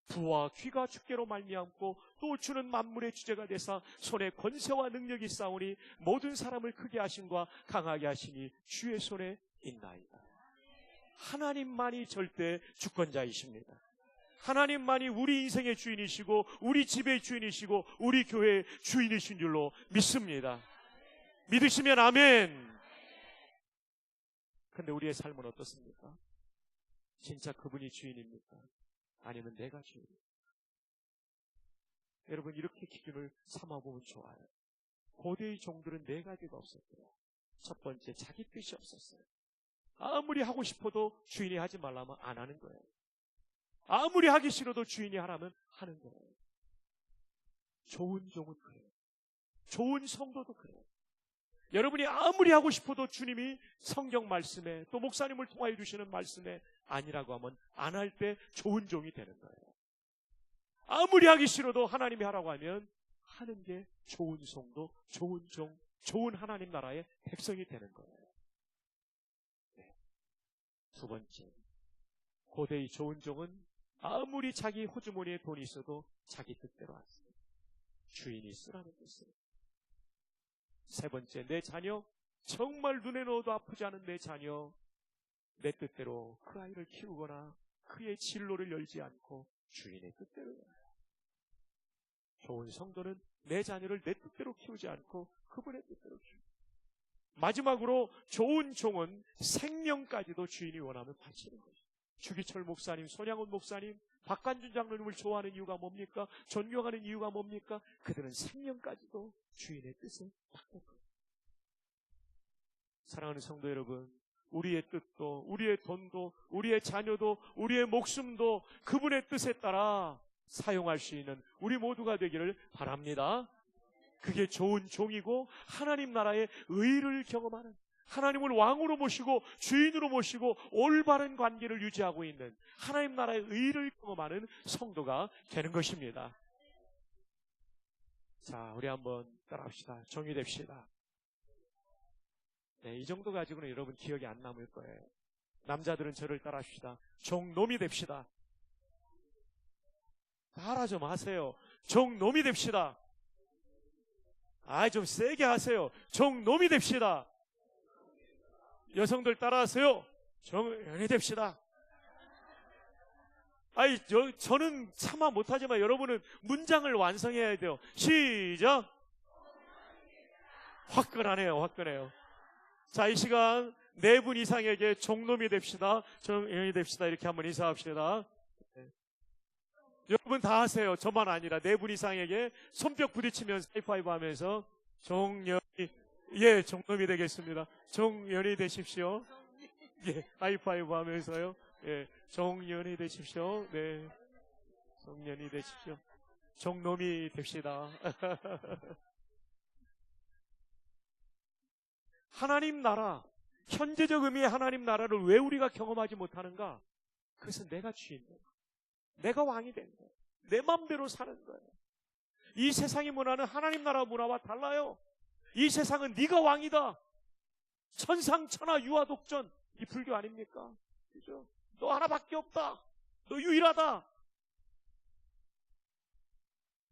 부와 귀가 주께로 말미암고 또 주는 만물의 주제가 되사 손에 권세와 능력이 있사오니 모든 사람을 크게 하심과 강하게 하심이 주의 손에 있나이다. 하나님만이 절대 주권자이십니다. 하나님만이 우리 인생의 주인이시고 우리 집의 주인이시고 우리 교회의 주인이신 줄로 믿습니다. 믿으시면 아멘. 근데 우리의 삶은 어떻습니까? 진짜 그분이 주인입니까? 아니면 내가 주인입니까? 여러분, 이렇게 기준을 삼아보면 좋아요. 고대의 종들은 네 가지가 없었어요. 첫 번째, 자기 뜻이 없었어요. 아무리 하고 싶어도 주인이 하지 말라면 안 하는 거예요. 아무리 하기 싫어도 주인이 하라면 하는 거예요. 좋은 종은 그래요. 좋은 성도도 그래요. 여러분이 아무리 하고 싶어도 주님이 성경 말씀에 또 목사님을 통하여 주시는 말씀에 아니라고 하면 안 할 때 좋은 종이 되는 거예요. 아무리 하기 싫어도 하나님이 하라고 하면 하는 게 좋은 성도, 좋은 종, 좋은 하나님 나라의 백성이 되는 거예요. 네. 두 번째, 고대의 좋은 종은 아무리 자기 호주머니에 돈이 있어도 자기 뜻대로 안 써요. 주인이 쓰라는 뜻이에요. 세 번째, 내 자녀, 정말 눈에 넣어도 아프지 않은 내 자녀, 내 뜻대로 그 아이를 키우거나 그의 진로를 열지 않고 주인의 뜻대로 열어요. 좋은 성도는 내 자녀를 내 뜻대로 키우지 않고 그분의 뜻대로 키워요. 마지막으로 좋은 종은 생명까지도 주인이 원하면 바치는 거죠. 주기철 목사님, 손양훈 목사님, 박관준 장로님을 좋아하는 이유가 뭡니까? 존경하는 이유가 뭡니까? 그들은 생명까지도 주인의 뜻을 받는 거예요. 사랑하는 성도 여러분, 우리의 뜻도, 우리의 돈도, 우리의 자녀도, 우리의 목숨도 그분의 뜻에 따라 사용할 수 있는 우리 모두가 되기를 바랍니다. 그게 좋은 종이고 하나님 나라의 의를 경험하는, 하나님을 왕으로 모시고 주인으로 모시고 올바른 관계를 유지하고 있는 하나님 나라의 의를 경험하는 성도가 되는 것입니다. 자, 우리 한번 따라합시다. 종이 됩시다. 네, 이 정도 가지고는 여러분 기억이 안 남을 거예요. 남자들은 저를 따라합시다. 종놈이 됩시다. 따라 좀 하세요. 종놈이 됩시다. 좀 세게 하세요. 종놈이 됩시다. 여성들 따라하세요. 종연이 됩시다. 저는 차마 못하지만 여러분은 문장을 완성해야 돼요. 시작. 화끈하네요. 화끈해요. 자, 이 시간 네 분 이상에게 종놈이 됩시다. 종연이 됩시다. 이렇게 한번 인사합시다. 네. 여러분 다 하세요. 저만 아니라 네 분 이상에게 손뼉 부딪히면서 하이파이브 하면서 종연이, 예, 종놈이 되겠습니다. 종연이 되십시오. 예, 하이파이브 하면서요. 예, 종연이 되십시오. 네, 종연이 되십시오. 종놈이 됩시다. 하나님 나라, 현재적 의미의 하나님 나라를 왜 우리가 경험하지 못하는가? 그것은 내가 주인 거예요. 내가 왕이 된 거예요. 내 맘대로 사는 거예요. 이 세상의 문화는 하나님 나라 문화와 달라요. 이 세상은 네가 왕이다. 천상천하 유아독전. 이 불교 아닙니까? 그죠? 너 하나밖에 없다. 너 유일하다.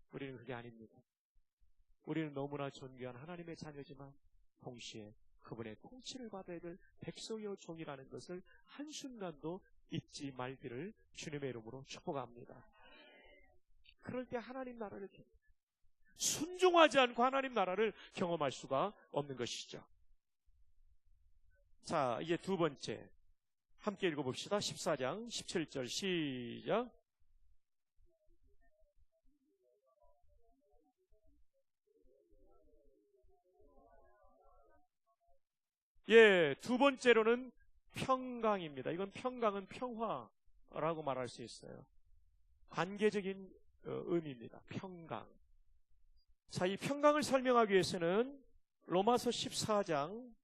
우리는 그게 아닙니다. 우리는 너무나 존귀한 하나님의 자녀지만 동시에 그분의 통치를 받아야 될 백성이요 종이라는 것을 한순간도 잊지 말기를 주님의 이름으로 축복합니다. 그럴 때 하나님 나라를 순종하지 않고 하나님 나라를 경험할 수가 없는 것이죠. 자, 이제 두 번째 함께 읽어봅시다. 14장 17절 시작. 예, 두 번째로는 평강입니다. 이건 평강은 평화라고 말할 수 있어요. 관계적인 의미입니다. 평강. 자, 이 평강을 설명하기 위해서는 로마서 14장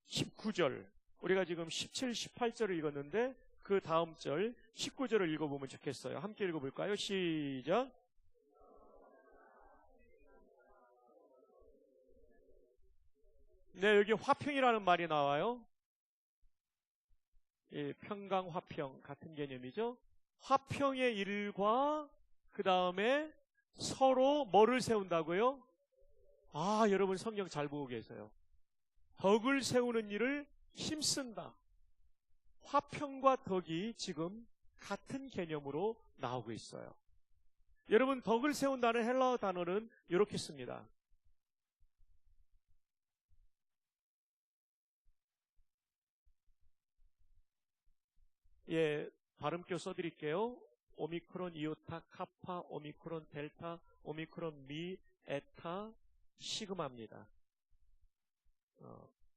19절, 우리가 지금 17, 18절을 읽었는데 그 다음 절 19절을 읽어보면 좋겠어요. 함께 읽어볼까요? 시작. 네, 여기 화평이라는 말이 나와요. 예, 평강, 화평 같은 개념이죠. 화평의 일과 그 다음에 서로 뭐를 세운다고요? 아, 여러분 성경 잘 보고 계세요. 덕을 세우는 일을 힘쓴다. 화평과 덕이 지금 같은 개념으로 나오고 있어요. 여러분, 덕을 세운다는 헬라어 단어는 이렇게 씁니다. 예, 발음표 써드릴게요. 오미크론, 이오타, 카파, 오미크론, 델타, 오미크론, 미, 에타, 시그마입니다.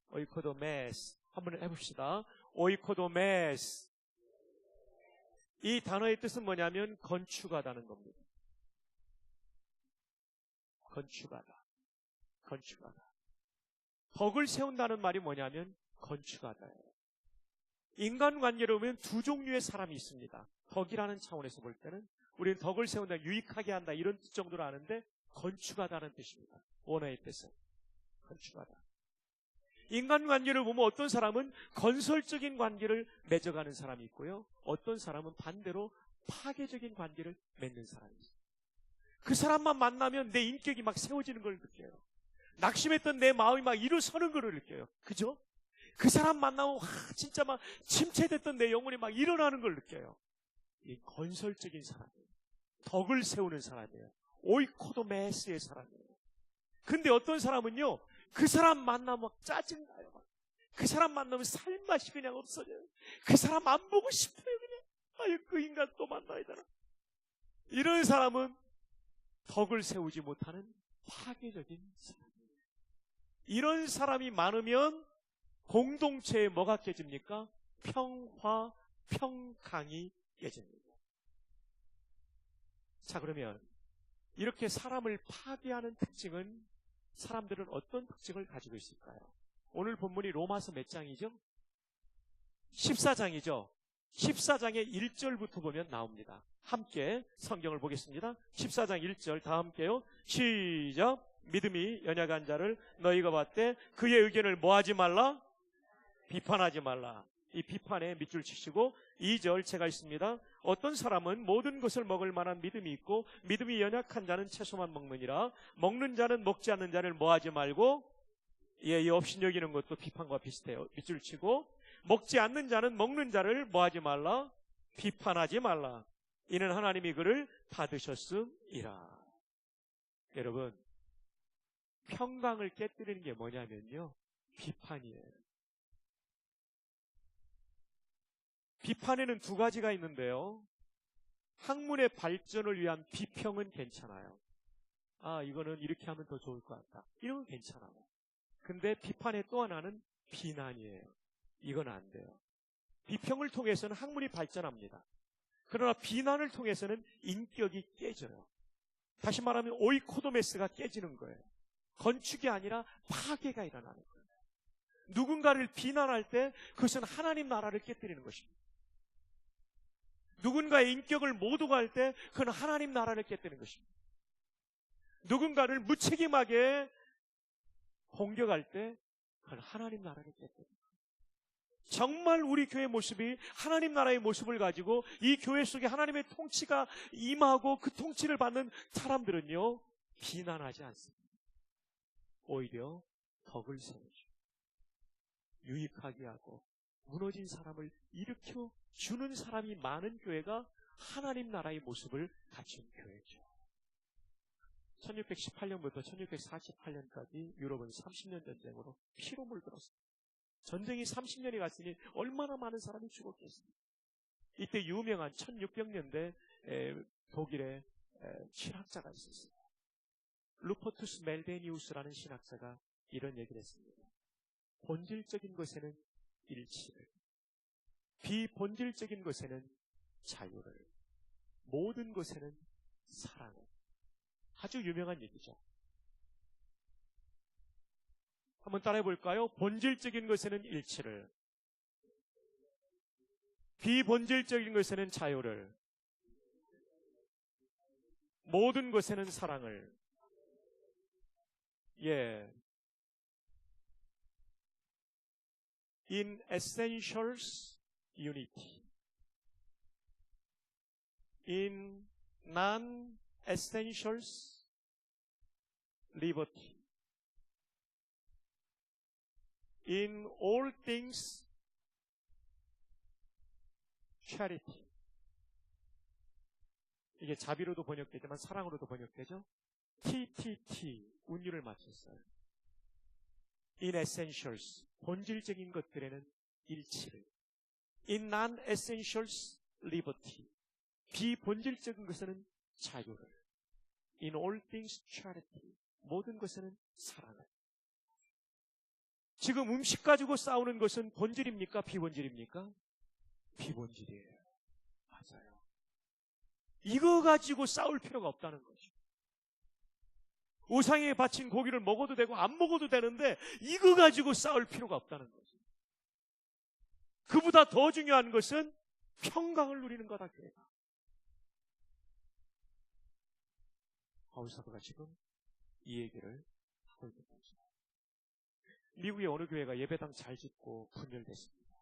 오이코도메스. 한번 해봅시다. 오이코도메스. 이 단어의 뜻은 뭐냐면 건축하다는 겁니다. 건축하다. 건축하다. 덕을 세운다는 말이 뭐냐면 건축하다예요. 인간관계로 보면 두 종류의 사람이 있습니다. 덕이라는 차원에서 볼 때는 우리는 덕을 세운다, 유익하게 한다 이런 뜻 정도로 아는데 건축하다는 뜻입니다. 원어의 뜻은 건축하다. 인간관계를 보면 어떤 사람은 건설적인 관계를 맺어가는 사람이 있고요. 어떤 사람은 반대로 파괴적인 관계를 맺는 사람이 있어요. 그 사람만 만나면 내 인격이 막 세워지는 걸 느껴요. 낙심했던 내 마음이 막 일어서는 걸 느껴요. 그죠? 그 사람 만나면 진짜 막 침체됐던 내 영혼이 막 일어나는 걸 느껴요. 이 건설적인 사람이에요. 덕을 세우는 사람이에요. 오이코도메스의 사람이에요. 근데 어떤 사람은요, 그 사람 만나면 막 짜증나요. 그 사람 만나면 살맛이 그냥 없어져요. 그 사람 안 보고 싶어요. 그냥 아유, 그 인간 또 만나야 되나. 이런 사람은 덕을 세우지 못하는 파괴적인 사람이에요. 이런 사람이 많으면 공동체에 뭐가 깨집니까? 평화, 평강이 깨집니다. 자, 그러면 이렇게 사람을 파괴하는 특징은 사람들은 어떤 특징을 가지고 있을까요? 오늘 본문이 로마서 몇 장이죠? 14장이죠. 14장의 1절부터 보면 나옵니다. 함께 성경을 보겠습니다. 14장 1절 다 함께요. 시작. 믿음이 연약한 자를 너희가 봤되 그의 의견을 뭐하지 말라? 비판하지 말라. 이 비판에 밑줄 치시고 2절 제가 있습니다. 어떤 사람은 모든 것을 먹을 만한 믿음이 있고 믿음이 연약한 자는 채소만 먹느니라. 먹는 자는 먹지 않는 자를 뭐하지 말고 이 없인 여기는 것도 비판과 비슷해요. 밑줄 치고 먹지 않는 자는 먹는 자를 뭐하지 말라? 비판하지 말라. 이는 하나님이 그를 받으셨음이라. 여러분, 평강을 깨뜨리는 게 뭐냐면요, 비판이에요. 비판에는 두 가지가 있는데요. 학문의 발전을 위한 비평은 괜찮아요. 아, 이거는 이렇게 하면 더 좋을 것 같다. 이런 건 괜찮아요. 근데 비판의 또 하나는 비난이에요. 이건 안 돼요. 비평을 통해서는 학문이 발전합니다. 그러나 비난을 통해서는 인격이 깨져요. 다시 말하면 오이코도메스가 깨지는 거예요. 건축이 아니라 파괴가 일어나는 거예요. 누군가를 비난할 때 그것은 하나님 나라를 깨뜨리는 것입니다. 누군가의 인격을 모독할 때 그건 하나님 나라를 깨뜨리는 것입니다. 누군가를 무책임하게 공격할 때 그건 하나님 나라를 깨뜨립니다. 정말 우리 교회 모습이 하나님 나라의 모습을 가지고 이 교회 속에 하나님의 통치가 임하고 그 통치를 받는 사람들은요, 비난하지 않습니다. 오히려 덕을 세우죠. 유익하게 하고 무너진 사람을 일으켜 주는 사람이 많은 교회가 하나님 나라의 모습을 갖춘 교회죠. 1618년부터 1648년까지 유럽은 30년 전쟁으로 피로 물들었습니다. 전쟁이 30년이 갔으니 얼마나 많은 사람이 죽었겠습니까? 이때 유명한 1600년대 독일의 신학자가 있었어요. 루퍼투스 멜데니우스라는 신학자가 이런 얘기를 했습니다. 본질적인 것에는 일치를, 비본질적인 것에는 자유를, 모든 것에는 사랑을. 아주 유명한 얘기죠. 한번 따라해 볼까요? 본질적인 것에는 일치를, 비본질적인 것에는 자유를, 모든 것에는 사랑을. 예. In essentials, unity. In non-essentials, liberty. In all things, charity. 이게 자비로도 번역되지만 사랑으로도 번역되죠. TTT, 운율을 맞췄어요. In essentials, 본질적인 것들에는 일치를. In non-essentials, liberty. 비본질적인 것에는 자유를. In all things, charity. 모든 것에는 사랑을. 지금 음식 가지고 싸우는 것은 본질입니까? 비본질입니까? 비본질이에요. 맞아요. 이거 가지고 싸울 필요가 없다는 거죠. 우상에 바친 고기를 먹어도 되고 안 먹어도 되는데 이거 가지고 싸울 필요가 없다는 거죠. 그보다 더 중요한 것은 평강을 누리는 거다. 교회가. 바울 사도가 지금 이 얘기를 하고 있는 거죠. 미국의 어느 교회가 예배당 잘 짓고 분열됐습니다.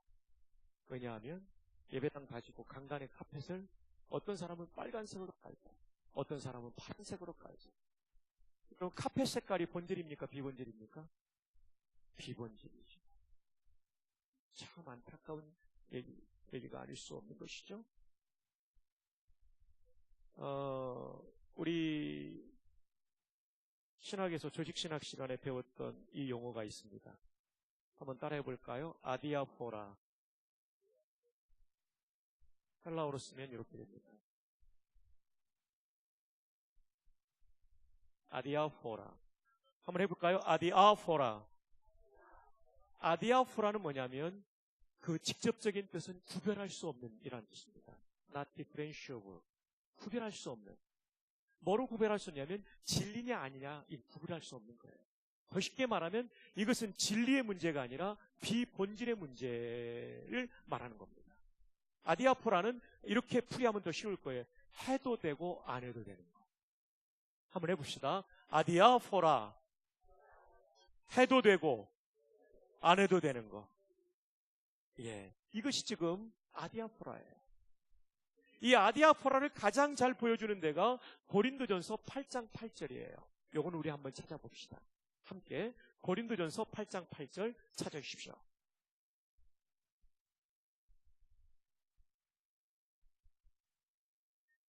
왜냐하면 예배당 다 짓고 강단의 카펫을 어떤 사람은 빨간색으로 깔고 어떤 사람은 파란색으로 깔죠. 그럼 카펫 색깔이 본질입니까? 비본질입니까? 비본질이죠. 참 안타까운 얘기가 아닐 수 없는 것이죠. 우리 신학에서 조직신학 시간에 배웠던 이 용어가 있습니다. 한번 따라해 볼까요? 아디아포라. 헬라어로 쓰면 이렇게 됩니다. 아디아포라. 한번 해볼까요? 아디아포라. 아디아포라는 뭐냐면 그 직접적인 뜻은 구별할 수 없는 이라는 뜻입니다. Not differentiable. 구별할 수 없는. 뭐로 구별할 수 없냐면 진리냐 아니냐 이 구별할 수 없는 거예요. 더 쉽게 말하면 이것은 진리의 문제가 아니라 비본질의 문제를 말하는 겁니다. 아디아포라는 이렇게 풀이하면 더 쉬울 거예요. 해도 되고 안 해도 되는 거. 한번 해봅시다. 아디아포라. 해도 되고 안 해도 되는 거. 예, 이것이 지금 아디아포라예요. 이 아디아포라를 가장 잘 보여주는 데가 고린도전서 8장 8절이에요. 요건 우리 한번 찾아봅시다. 함께 고린도전서 8장 8절 찾아주십시오.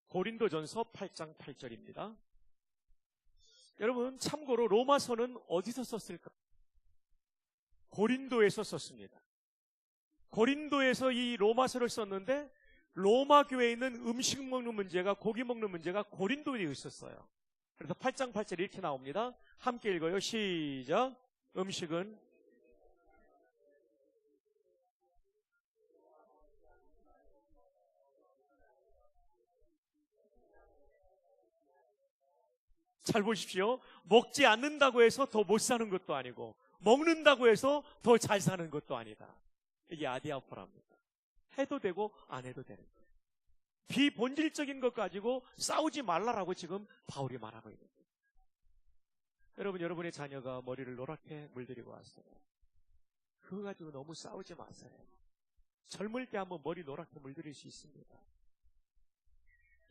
고린도전서 8장 8절입니다. 여러분 참고로 로마서는 어디서 썼을까? 고린도에서 썼습니다. 고린도에서 이 로마서를 썼는데 로마 교회에 있는 음식 먹는 문제가, 고기 먹는 문제가 고린도에 있었어요. 그래서 8장 8절 이렇게 나옵니다. 함께 읽어요. 시작. 음식은 잘 보십시오. 먹지 않는다고 해서 더 못 사는 것도 아니고 먹는다고 해서 더 잘 사는 것도 아니다. 이게 아디아포라입니다. 해도 되고 안 해도 되는 거예요. 비본질적인 것 가지고 싸우지 말라라고 지금 바울이 말하고 있는 거예요. 여러분, 여러분의 자녀가 머리를 노랗게 물들이고 왔어요. 그거 가지고 너무 싸우지 마세요. 젊을 때 한번 머리 노랗게 물들일 수 있습니다.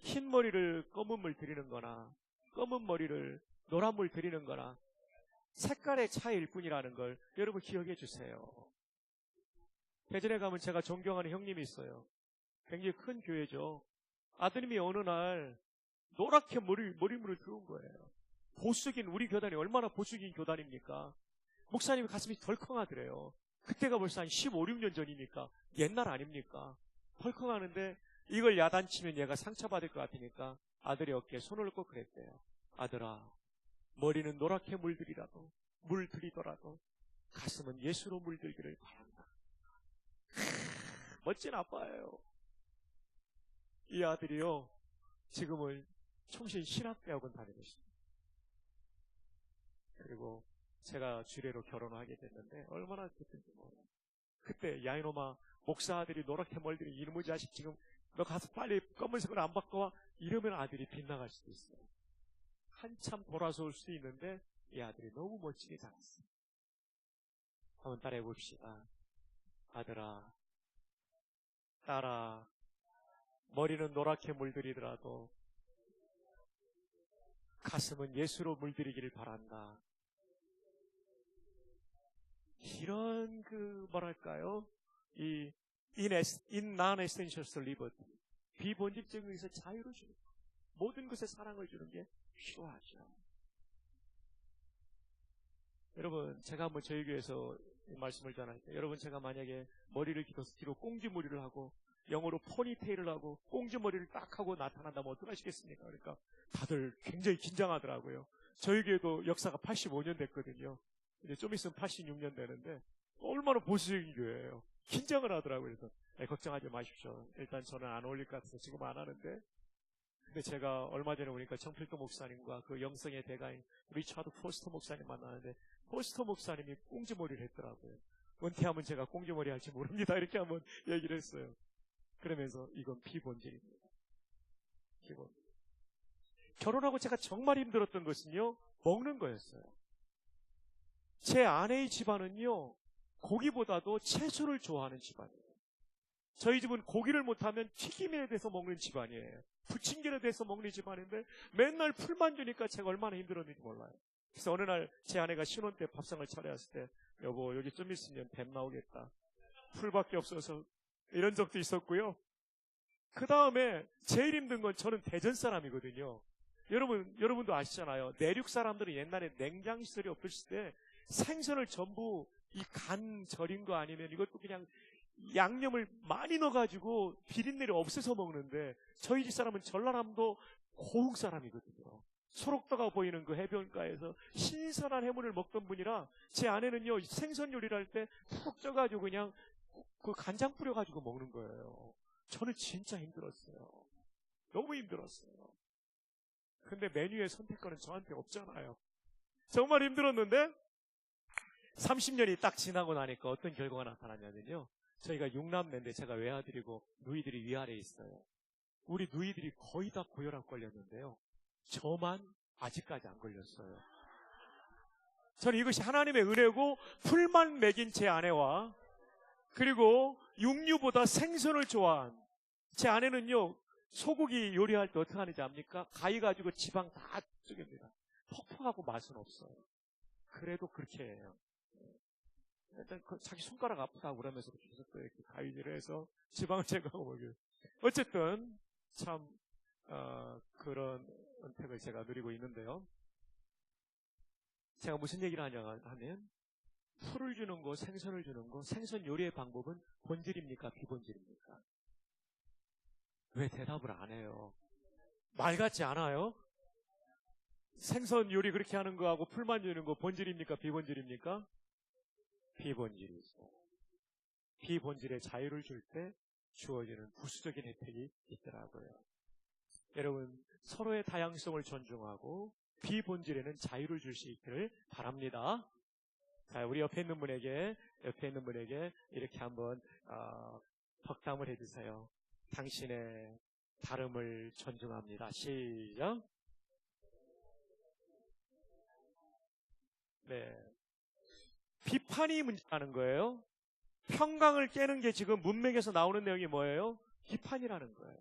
흰 머리를 검은 물 들이는 거나 검은 머리를 노란 물 들이는 거나 색깔의 차이일 뿐이라는 걸 여러분 기억해 주세요. 대전에 가면 제가 존경하는 형님이 있어요. 굉장히 큰 교회죠. 아드님이 어느 날 노랗게 머리물을 들어온 거예요. 보수적인 우리 교단이 얼마나 보수적인 교단입니까? 목사님이 가슴이 덜컹하더래요. 그때가 벌써 한 15, 16년 전이니까 옛날 아닙니까? 덜컹하는데 이걸 야단치면 얘가 상처받을 것 같으니까 아들의 어깨에 손을 얹고 그랬대요. 아들아, 머리는 노랗게 물들이더라도 가슴은 예수로 물들기를 바란다. 멋진 아빠예요. 이 아들이요, 지금은 총신 신학대학원 다니고 있습니다. 그리고 제가 주례로 결혼을 하게 됐는데 얼마나 기쁜지 몰라요. 그때 야 이놈아, 목사 아들이 노랗게 멀더니 이놈의 자식 지금 너 가서 빨리 검은색으로 안 바꿔와, 이러면 아들이 빗나갈 수도 있어요. 한참 돌아서 올 수도 있는데 이 아들이 너무 멋지게 자랐어요. 한번 따라해 봅시다. 아들아, 딸아, 머리는 노랗게 물들이더라도 가슴은 예수로 물들이기를 바란다. 이런 뭐랄까요? 이 in non-essential liberty, 비본질적인 것에서 자유를 주는, 모든 것에 사랑을 주는 게 필요하죠. 여러분, 제가 한번 저희 교회에서 말씀을 전할 때, 여러분 제가 만약에 머리를 길어서 뒤로 꽁지머리를 하고 영어로 포니테일을 하고 꽁지머리를 딱 하고 나타난다면 어떡하시겠습니까? 그러니까 다들 굉장히 긴장하더라고요. 저희 교회도 역사가 85년 됐거든요. 이제 좀 있으면 86년 되는데 얼마나 보수적인 교회예요. 긴장을 하더라고요. 그래서 걱정하지 마십시오. 일단 저는 안 어울릴 것 같아서 지금 안 하는데, 근데 제가 얼마 전에 오니까 정필도 목사님과 그 영성의 대가인 리차드 포스터 목사님 만나는데 포스터 목사님이 꽁지머리를 했더라고요. 은퇴하면 제가 꽁지머리 할지 모릅니다. 이렇게 한번 얘기를 했어요. 그러면서 이건 비본질입니다. 비본질. 결혼하고 제가 정말 힘들었던 것은요, 먹는 거였어요. 제 아내의 집안은요, 고기보다도 채소를 좋아하는 집안이에요. 저희 집은 고기를 못하면 튀김에 대해서 먹는 집안이에요. 부침개에 대해서 먹는 집안인데 맨날 풀만 주니까 제가 얼마나 힘들었는지 몰라요. 그래서 어느 날 제 아내가 신혼 때 밥상을 차려왔을 때, 여보 여기 좀 있으면 뱀 나오겠다, 풀밖에 없어서, 이런 적도 있었고요. 그 다음에 제일 힘든 건, 저는 대전 사람이거든요. 여러분도 아시잖아요. 내륙 사람들은 옛날에 냉장시설이 없을 때 생선을 전부 이 간 절인 거 아니면 이것도 그냥 양념을 많이 넣어가지고 비린내를 없애서 먹는데, 저희 집 사람은 전라남도 고흥 사람이거든요. 소록도가 보이는 그 해변가에서 신선한 해물을 먹던 분이라, 제 아내는요 생선 요리를 할 때 푹 쪄가지고 그냥 그 간장 뿌려가지고 먹는 거예요. 저는 진짜 힘들었어요. 너무 힘들었어요. 근데 메뉴의 선택권은 저한테 없잖아요. 정말 힘들었는데 30년이 딱 지나고 나니까 어떤 결과가 나타나냐면요, 저희가 6남매인데 제가 외아들이고 누이들이 위아래에 있어요. 우리 누이들이 거의 다 고혈압 걸렸는데요, 저만 아직까지 안 걸렸어요. 저는 이것이 하나님의 은혜고, 풀만 먹인 제 아내와 그리고 육류보다 생선을 좋아한 제 아내는요, 소고기 요리할 때 어떻게 하는지 압니까? 가위 가지고 지방 다 쪼갭니다. 퍽퍽하고 맛은 없어요. 그래도 그렇게 해요. 일단 자기 손가락 아프다고 그러면서 계속 또 이렇게 가위질을 해서 지방을 제거하고 먹여요. 어쨌든 참 그런 은택을 제가 누리고 있는데요. 제가 무슨 얘기를 하냐 하면, 풀을 주는 거, 생선을 주는 거, 생선 요리의 방법은 본질입니까? 비본질입니까? 왜 대답을 안 해요? 말 같지 않아요? 생선 요리 그렇게 하는 거하고 풀만 주는 거 본질입니까? 비본질입니까? 비본질이죠. 비본질의 자유를 줄 때 주어지는 부수적인 혜택이 있더라고요. 여러분, 서로의 다양성을 존중하고 비본질에는 자유를 줄 수 있기를 바랍니다. 자, 우리 옆에 있는 분에게 이렇게 한번 덕담을 해주세요. 당신의 다름을 존중합니다. 시작. 네. 비판이 문제라는 거예요. 평강을 깨는 게 지금 문맥에서 나오는 내용이 뭐예요? 비판이라는 거예요.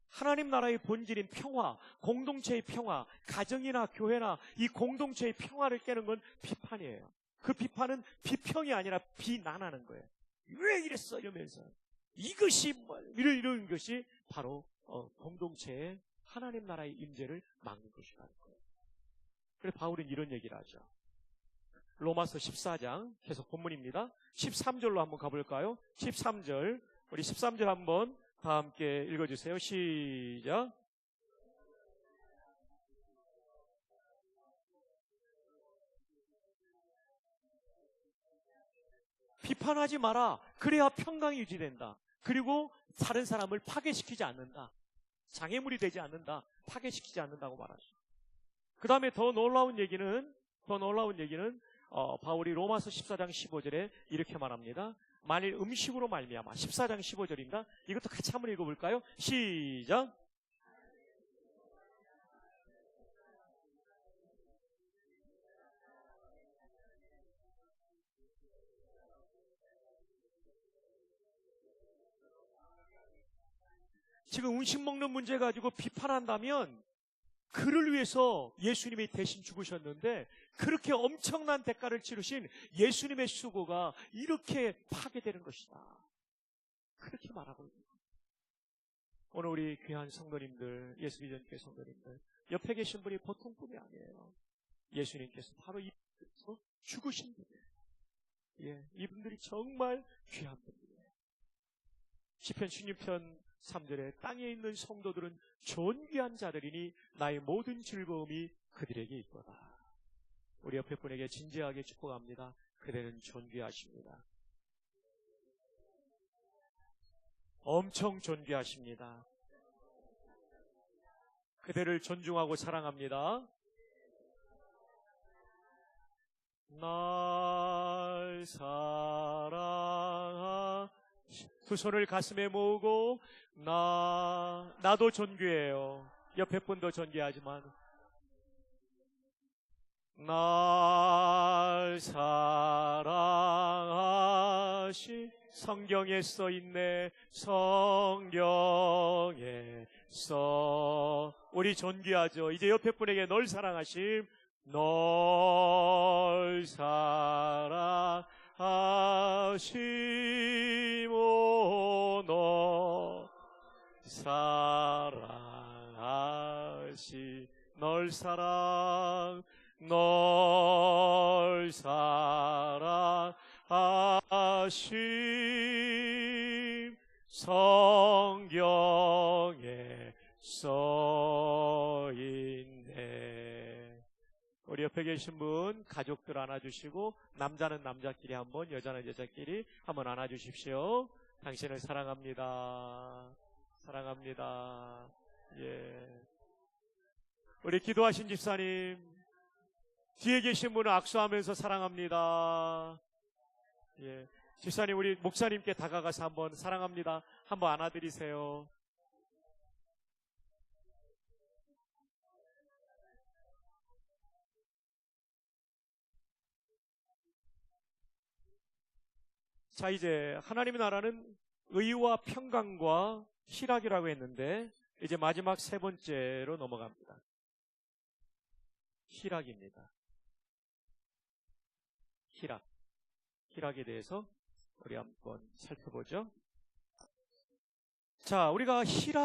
하나님 나라의 본질인 평화, 공동체의 평화, 가정이나 교회나 이 공동체의 평화를 깨는 건 비판이에요. 그 비판은 비평이 아니라 비난하는 거예요. 왜 이랬어? 이러면서. 이것이 뭐, 이런 것이 바로 공동체의 하나님 나라의 임재를 막는 것이라는 거예요. 그래서 바울은 이런 얘기를 하죠. 로마서 14장, 계속 본문입니다. 13절로 한번 가볼까요? 13절, 우리 13절 한번 다 함께 읽어주세요. 시작. 비판하지 마라. 그래야 평강이 유지된다. 그리고 다른 사람을 파괴시키지 않는다. 장애물이 되지 않는다. 파괴시키지 않는다고 말하죠. 그 다음에 더 놀라운 얘기는 바울이 로마서 14장 15절에 이렇게 말합니다. 만일 음식으로 말미암아 14장 15절입니다. 이것도 같이 한번 읽어볼까요? 시작. 지금 음식 먹는 문제 가지고 비판한다면 그를 위해서 예수님이 대신 죽으셨는데 그렇게 엄청난 대가를 치르신 예수님의 수고가 이렇게 파괴되는 것이다. 그렇게 말하고 있는 거예요. 오늘 우리 귀한 성도님들, 예수기전교회 성도님들, 옆에 계신 분이 보통 분이 아니에요. 예수님께서 바로 이분께서 죽으신 분이에요. 예, 이분들이 정말 귀한 분이에요. 시편 16편 3절에 땅에 있는 성도들은 존귀한 자들이니 나의 모든 즐거움이 그들에게 있도다. 우리 옆에 분에게 진지하게 축복합니다. 그대는 존귀하십니다. 엄청 존귀하십니다. 그대를 존중하고 사랑합니다. 날 사랑하 두 손을 가슴에 모으고 나도 존귀해요. 옆에 분도 존귀하지만 날 사랑하시 성경에 써있네. 성경에 써 우리 존귀하죠. 이제 옆에 분에게 널 사랑하심 널 사랑하시모 너 사랑하시 널 사랑하심 성경에 써있네. 우리 옆에 계신 분 가족들 안아주시고 남자는 남자끼리 한번 여자는 여자끼리 한번 안아주십시오. 당신을 사랑합니다. 사랑합니다. 예. 우리 기도하신 집사님 뒤에 계신 분은 악수하면서 사랑합니다. 예. 집사님 우리 목사님께 다가가서 한번 사랑합니다. 한번 안아드리세요. 자, 이제 하나님의 나라는 의와 평강과 희락이라고 했는데 이제 마지막 세 번째로 넘어갑니다. 희락입니다. 희락에 대해서 우리 한번 살펴보죠. 자, 우리가 희락이라고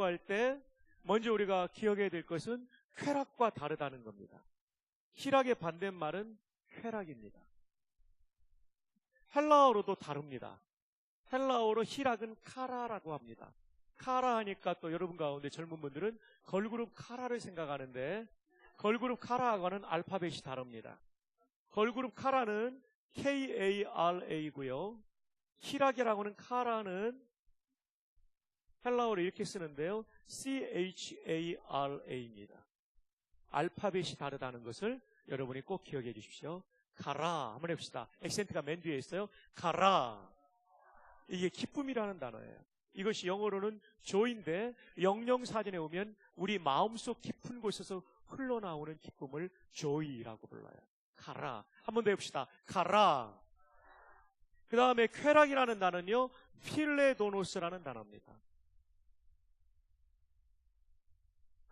할 때 먼저 우리가 기억해야 될 것은 쾌락과 다르다는 겁니다. 희락의 반대말은 쾌락입니다. 헬라어로도 다릅니다. 헬라어로 희락은 카라라고 합니다. 카라 하니까 또 여러분 가운데 젊은 분들은 걸그룹 카라를 생각하는데 걸그룹 카라하고는 알파벳이 다릅니다. 걸그룹 카라는 K-A-R-A고요. 희락이라고는 카라는 헬라어로 이렇게 쓰는데요. C-H-A-R-A입니다. 알파벳이 다르다는 것을 여러분이 꼭 기억해 주십시오. 가라 한번 해봅시다. 액센트가 맨 뒤에 있어요. 가라. 이게 기쁨이라는 단어예요. 이것이 영어로는 joy인데 영영사전에 오면 우리 마음속 깊은 곳에서 흘러나오는 기쁨을 joy라고 불러요. 가라. 한 번 더 해봅시다. 가라. 그 다음에 쾌락이라는 단어는요, 필레도노스라는 단어입니다.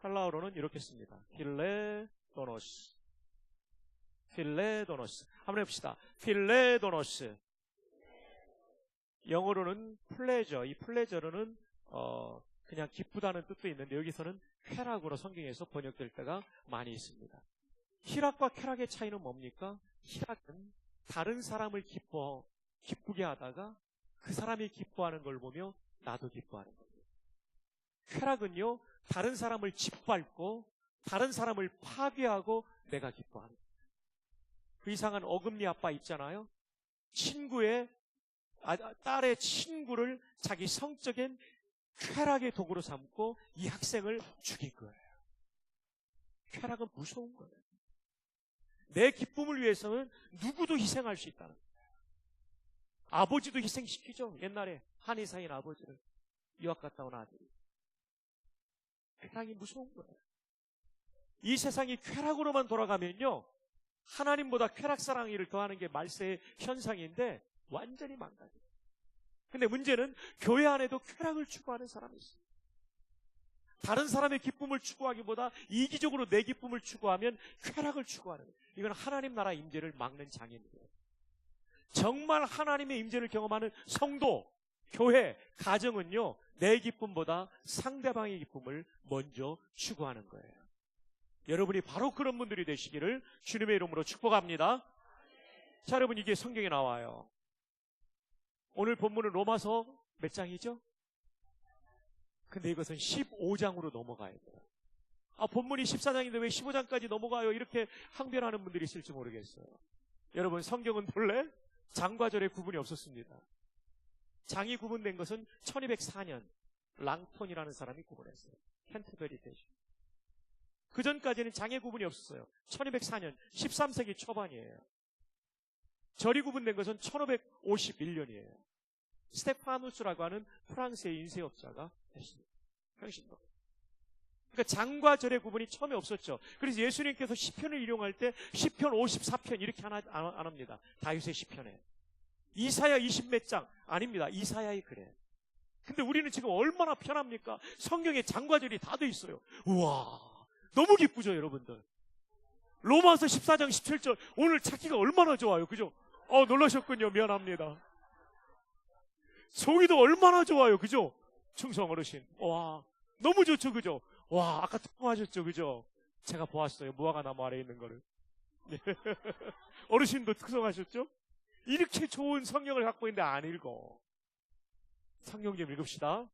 헬라어로는 이렇게 씁니다. 필레도노스. 필레도노스. 한번 해봅시다. 필레도노스. 영어로는 플레저. 이 플레저로는 그냥 기쁘다는 뜻도 있는데 여기서는 쾌락으로 성경에서 번역될 때가 많이 있습니다. 희락과 쾌락의 차이는 뭡니까? 희락은 다른 사람을 기쁘게 하다가 그 사람이 기뻐하는 걸 보며 나도 기뻐하는 겁니다. 쾌락은요, 다른 사람을 짓밟고 다른 사람을 파괴하고 내가 기뻐하는 겁니다. 그 이상한 어금니 아빠 있잖아요. 딸의 친구를 자기 성적인 쾌락의 도구로 삼고 이 학생을 죽인 거예요. 쾌락은 무서운 거예요. 내 기쁨을 위해서는 누구도 희생할 수 있다는 거예요. 아버지도 희생시키죠. 옛날에 한의사인 아버지를 유학 갔다 온 아들이. 쾌락이 무서운 거예요. 이 세상이 쾌락으로만 돌아가면요, 하나님보다 쾌락사랑이를 더하는 게 말세의 현상인데 완전히 망가져요. 근데 문제는 교회 안에도 쾌락을 추구하는 사람이 있어요. 다른 사람의 기쁨을 추구하기보다 이기적으로 내 기쁨을 추구하면 쾌락을 추구하는 거예요. 이건 하나님 나라 임재를 막는 장애입니다. 정말 하나님의 임재를 경험하는 성도, 교회, 가정은요, 내 기쁨보다 상대방의 기쁨을 먼저 추구하는 거예요. 여러분이 바로 그런 분들이 되시기를 주님의 이름으로 축복합니다. 자, 여러분, 이게 성경에 나와요. 오늘 본문은 로마서 몇 장이죠? 근데 이것은 15장으로 넘어가야 돼요. 본문이 14장인데 왜 15장까지 넘어가요? 이렇게 항변하는 분들이 있을지 모르겠어요. 여러분, 성경은 본래 장과 절의 구분이 없었습니다. 장이 구분된 것은 1204년 랑톤이라는 사람이 구분했어요. 캔터베리 대신. 그 전까지는 장의 구분이 없었어요. 1204년, 13세기 초반이에요. 절이 구분된 것은 1551년이에요. 스테파누스라고 하는 프랑스의 인쇄업자가 했습니다. 평신도. 그러니까 장과 절의 구분이 처음에 없었죠. 그래서 예수님께서 시편을 일용할 때 시편 54편 이렇게 안 합니다. 다윗의 시편에. 이사야 20몇 장 아닙니다. 이사야의 글에. 근데 우리는 지금 얼마나 편합니까? 성경에 장과 절이 다 돼 있어요. 우와, 너무 기쁘죠, 여러분들. 로마서 14장 17절 오늘 찾기가 얼마나 좋아요, 그죠? 놀라셨군요. 미안합니다. 종이도 얼마나 좋아요, 그죠? 충성 어르신. 와, 너무 좋죠, 그죠? 와, 아까 통화하셨죠, 그죠? 제가 보았어요, 무화과 나무 아래에 있는 거를. 어르신도 특성하셨죠? 이렇게 좋은 성경을 갖고 있는데 안 읽어. 성경 좀 읽읍시다.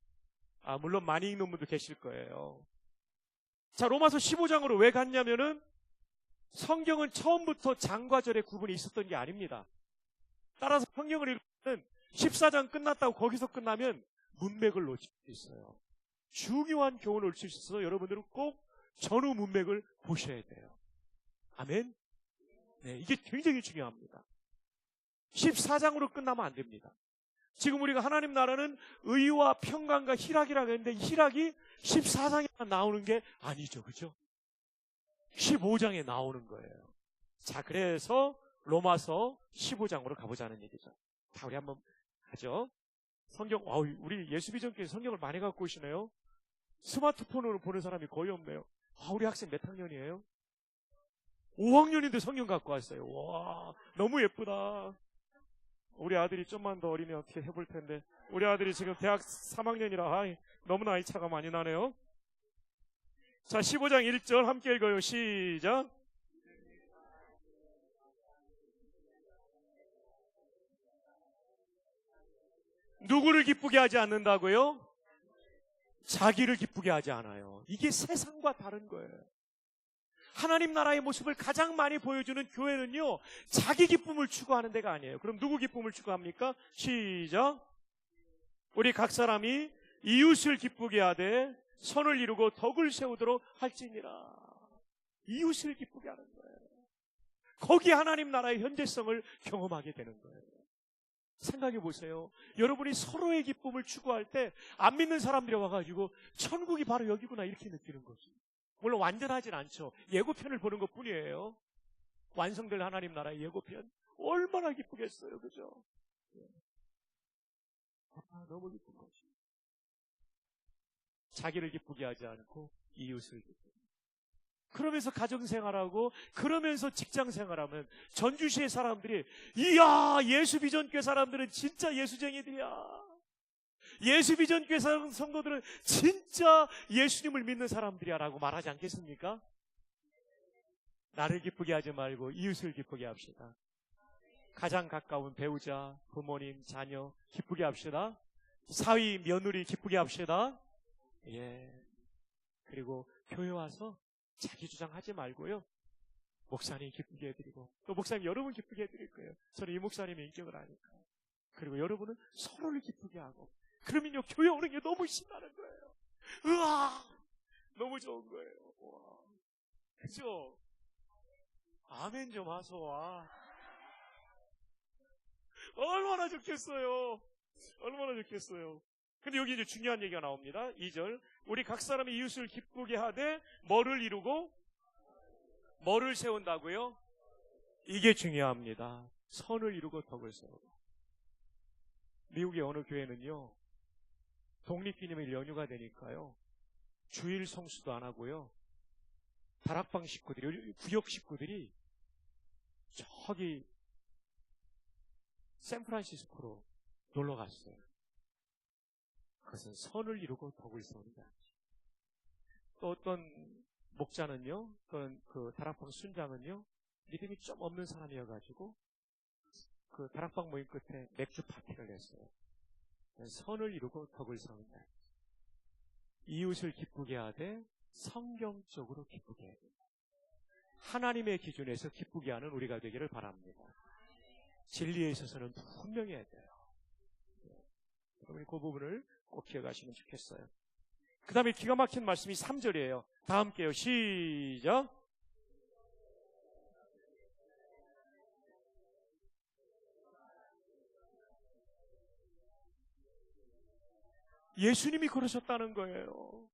물론 많이 읽는 분도 계실 거예요. 자, 로마서 15장으로 왜 갔냐면은 성경은 처음부터 장과 절의 구분이 있었던 게 아닙니다. 따라서 성경을 읽으면 14장 끝났다고 거기서 끝나면 문맥을 놓칠 수 있어요. 중요한 교훈을 놓칠 수 있어서 여러분들은 꼭 전후 문맥을 보셔야 돼요. 아멘? 네, 이게 굉장히 중요합니다. 14장으로 끝나면 안 됩니다. 지금 우리가 하나님 나라는 의와 평강과 희락이라고 했는데 희락이 14장에만 나오는 게 아니죠, 그죠? 15장에 나오는 거예요. 자, 그래서 로마서 15장으로 가보자는 얘기죠. 자, 우리 한번 가죠. 성경, 우리 예수비전교회 성경을 많이 갖고 오시네요. 스마트폰으로 보는 사람이 거의 없네요. 우리 학생 몇 학년이에요? 5학년인데 성경 갖고 왔어요. 와, 너무 예쁘다. 우리 아들이 좀만 더 어리면 어떻게 해볼 텐데. 우리 아들이 지금 대학 3학년이라 너무나 나이 차가 많이 나네요. 자, 15장 1절 함께 읽어요. 시작. 누구를 기쁘게 하지 않는다고요? 자기를 기쁘게 하지 않아요. 이게 세상과 다른 거예요. 하나님 나라의 모습을 가장 많이 보여주는 교회는요, 자기 기쁨을 추구하는 데가 아니에요. 그럼 누구 기쁨을 추구합니까? 시작. 우리 각 사람이 이웃을 기쁘게 하되 선을 이루고 덕을 세우도록 할지니라. 이웃을 기쁘게 하는 거예요. 거기 하나님 나라의 현재성을 경험하게 되는 거예요. 생각해 보세요. 여러분이 서로의 기쁨을 추구할 때 안 믿는 사람들이 와가지고 천국이 바로 여기구나 이렇게 느끼는 거죠. 물론 완전하진 않죠. 예고편을 보는 것 뿐이에요. 완성될 하나님 나라의 예고편 얼마나 기쁘겠어요. 그죠? 너무 기쁜 거죠. 자기를 기쁘게 하지 않고 이웃을 기쁘게. 그러면서 가정생활하고 그러면서 직장생활하면 전주시의 사람들이 이야, 예수비전교회 사람들은 진짜 예수쟁이들이야. 예수비전교회 성도들은 진짜 예수님을 믿는 사람들이야 라고 말하지 않겠습니까? 나를 기쁘게 하지 말고 이웃을 기쁘게 합시다. 가장 가까운 배우자, 부모님, 자녀 기쁘게 합시다. 사위, 며느리 기쁘게 합시다. 예. 그리고 교회 와서 자기 주장하지 말고요. 목사님 기쁘게 해드리고 또 목사님 여러분 기쁘게 해드릴 거예요. 저는 이 목사님의 인격을 아니까. 그리고 여러분은 서로를 기쁘게 하고 그러면요 교회 오는 게 너무 신나는 거예요. 우와 너무 좋은 거예요. 우와. 그죠? 아멘 좀 하소 와. 얼마나 좋겠어요. 얼마나 좋겠어요. 근데 여기 이제 중요한 얘기가 나옵니다. 2절. 우리 각 사람이 이웃을 기쁘게 하되 뭐를 이루고 뭐를 세운다고요? 이게 중요합니다. 선을 이루고 덕을 세우고. 미국의 어느 교회는요. 독립기념일 연휴가 되니까요. 주일 성수도 안 하고요. 다락방 식구들이, 구역 식구들이 저기 샌프란시스코로 놀러 갔어요. 그것은 선을 이루고 덕을 세우는 게 아니죠. 또 어떤 목자는요, 그 다락방 순장은요, 믿음이 좀 없는 사람이어가지고 그 다락방 모임 끝에 맥주 파티를 했어요. 선을 이루고 덕을 세운다. 이웃을 기쁘게 하되 성경적으로 기쁘게 해야 됩니다. 하나님의 기준에서 기쁘게 하는 우리가 되기를 바랍니다. 진리에 있어서는 분명해야 돼요. 여러분이 그 부분을 꼭 기억하시면 좋겠어요. 그 다음에 기가 막힌 말씀이 3절이에요. 다 함께요. 시작. 예수님이 그러셨다는 거예요.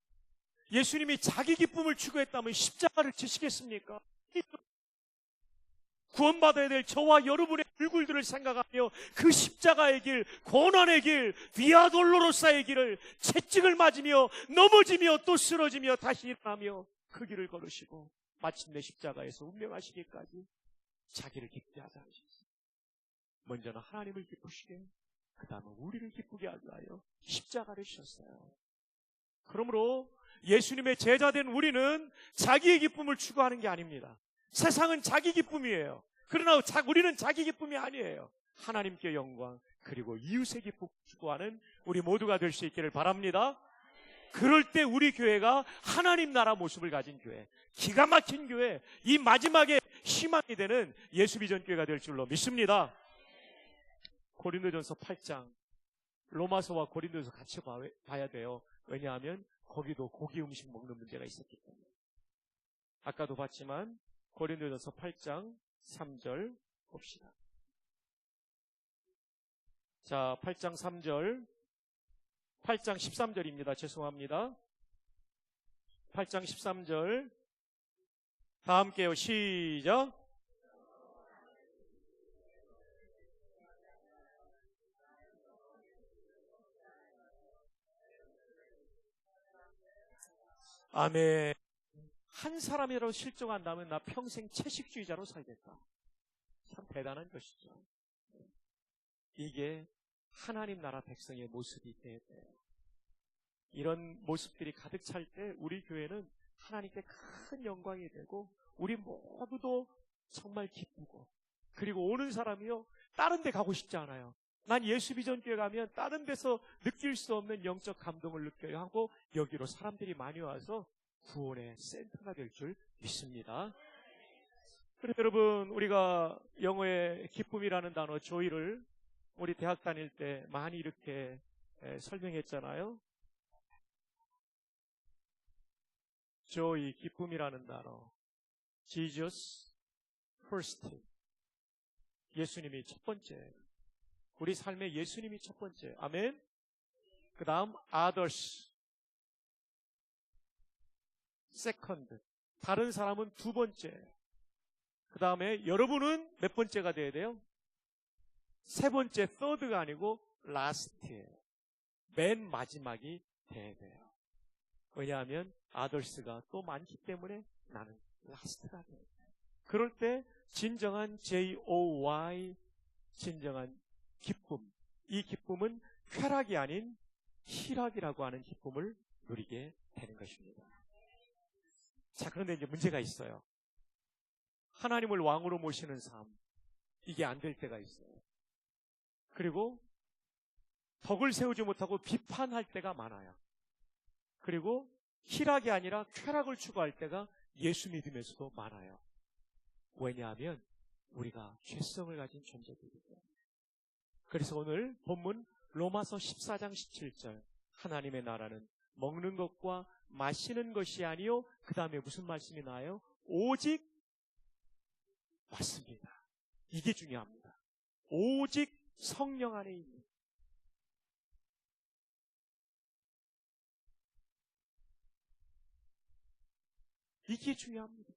예수님이 자기 기쁨을 추구했다면 십자가를 지시겠습니까? 구원받아야 될 저와 여러분의 얼굴들을 생각하며 그 십자가의 길, 고난의 길, 비아 돌로로사의 길을 채찍을 맞으며 넘어지며 또 쓰러지며 다시 일어나며 그 길을 걸으시고 마침내 십자가에서 운명하시기까지 자기를 기쁘게 하자 하셨어요. 먼저는 하나님을 기쁘시게, 그 다음에 우리를 기쁘게 하기 위하여 십자가를 지셨어요. 그러므로 예수님의 제자된 우리는 자기의 기쁨을 추구하는 게 아닙니다. 세상은 자기 기쁨이에요. 그러나 우리는 자기 기쁨이 아니에요. 하나님께 영광, 그리고 이웃의 기쁨을 추구하는 우리 모두가 될 수 있기를 바랍니다. 그럴 때 우리 교회가 하나님 나라 모습을 가진 교회, 기가 막힌 교회, 이 마지막에 희망이 되는 예수비전교회가 될 줄로 믿습니다. 고린도전서 8장, 로마서와 고린도전서 같이 봐야 돼요. 왜냐하면 거기도 고기 음식 먹는 문제가 있었기 때문에. 아까도 봤지만 고린도전서 8장 3절 봅시다. 자, 8장 3절, 8장 13절입니다. 죄송합니다. 8장 13절 다 함께요. 시작. 아멘. 한 사람이라도 실종한다면 나 평생 채식주의자로 살겠다. 참 대단한 것이죠. 이게 하나님 나라 백성의 모습이 돼야 돼요. 이런 모습들이 가득 찰 때 우리 교회는 하나님께 큰 영광이 되고 우리 모두도 정말 기쁘고, 그리고 오는 사람이요 다른 데 가고 싶지 않아요. 난 예수비전교회 가면 다른 데서 느낄 수 없는 영적 감동을 느껴야 하고 여기로 사람들이 많이 와서 구원의 센터가 될 줄 믿습니다. 그래서 여러분, 우리가 영어의 기쁨이라는 단어 조이를 우리 대학 다닐 때 많이 이렇게 설명했잖아요. 조이, 기쁨이라는 단어. Jesus first. 예수님이 첫 번째. 우리 삶에 예수님이 첫 번째. 아멘. 그 다음 others second. 다른 사람은 두 번째. 그 다음에 여러분은 몇 번째가 돼야 돼요? 세 번째, third가 아니고 last예요. 맨 마지막이 돼야 돼요. 왜냐하면 others가 또 많기 때문에 나는 last가 돼요. 그럴 때 진정한 JOY, 진정한 기쁨, 이 기쁨은 쾌락이 아닌 희락이라고 하는 기쁨을 누리게 되는 것입니다. 자, 그런데 이제 문제가 있어요. 하나님을 왕으로 모시는 삶, 이게 안 될 때가 있어요. 그리고 덕을 세우지 못하고 비판할 때가 많아요. 그리고 희락이 아니라 쾌락을 추구할 때가 예수 믿으면서도 많아요. 왜냐하면 우리가 죄성을 가진 존재들이기 때문에. 그래서 오늘 본문 로마서 14장 17절, 하나님의 나라는 먹는 것과 마시는 것이 아니요, 그 다음에 무슨 말씀이 나와요? 오직 맞습니다. 이게 중요합니다. 오직 성령 안에 있는, 이게 중요합니다.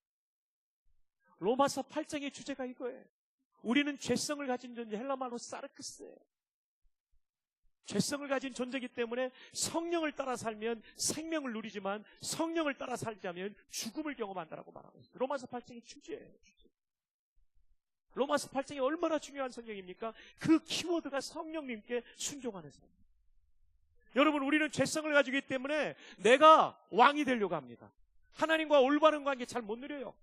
로마서 8장의 주제가 이거예요. 우리는 죄성을 가진 존재, 헬라말로 사르크스예요. 죄성을 가진 존재이기 때문에 성령을 따라 살면 생명을 누리지만 성령을 따라 살지 않으면 죽음을 경험한다라고 말하고 있어요. 로마서 8장의 주제예요. 로마서 8장이 얼마나 중요한 성경입니까? 그 키워드가 성령님께 순종하는 삶. 여러분, 우리는 죄성을 가지고 있기 때문에 내가 왕이 되려고 합니다. 하나님과 올바른 관계 잘 못 누려요.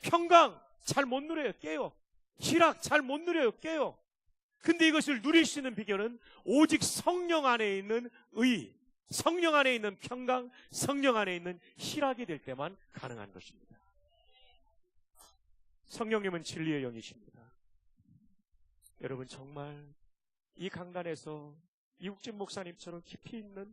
평강 잘 못 누려요. 깨요. 희락 잘 못 누려요. 깨요. 근데 이것을 누릴 수 있는 비결은 오직 성령 안에 있는 의, 성령 안에 있는 평강, 성령 안에 있는 희락이 될 때만 가능한 것입니다. 성령님은 진리의 영이십니다. 여러분, 정말 이 강단에서 이국진 목사님처럼 깊이 있는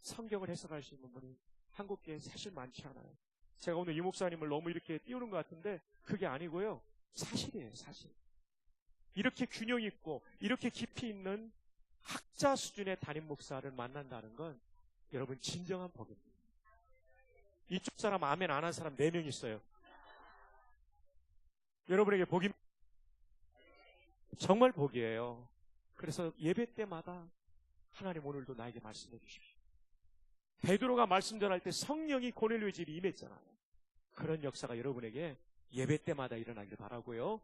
성경을 해석할 수 있는 분이 한국교회에 사실 많지 않아요. 제가 오늘 이 목사님을 너무 이렇게 띄우는 것 같은데 그게 아니고요. 사실이에요, 사실. 이렇게 균형 있고 이렇게 깊이 있는 학자 수준의 담임 목사를 만난다는 건 여러분 진정한 복입니다. 이쪽 사람 아멘 안 한 사람 4명 있어요. 여러분에게 복이 정말 복이에요. 그래서 예배 때마다 하나님 오늘도 나에게 말씀해 주십시오. 베드로가 말씀 전할 때 성령이 고넬료의 집에 임했잖아요. 그런 역사가 여러분에게 예배 때마다 일어나길 바라고요.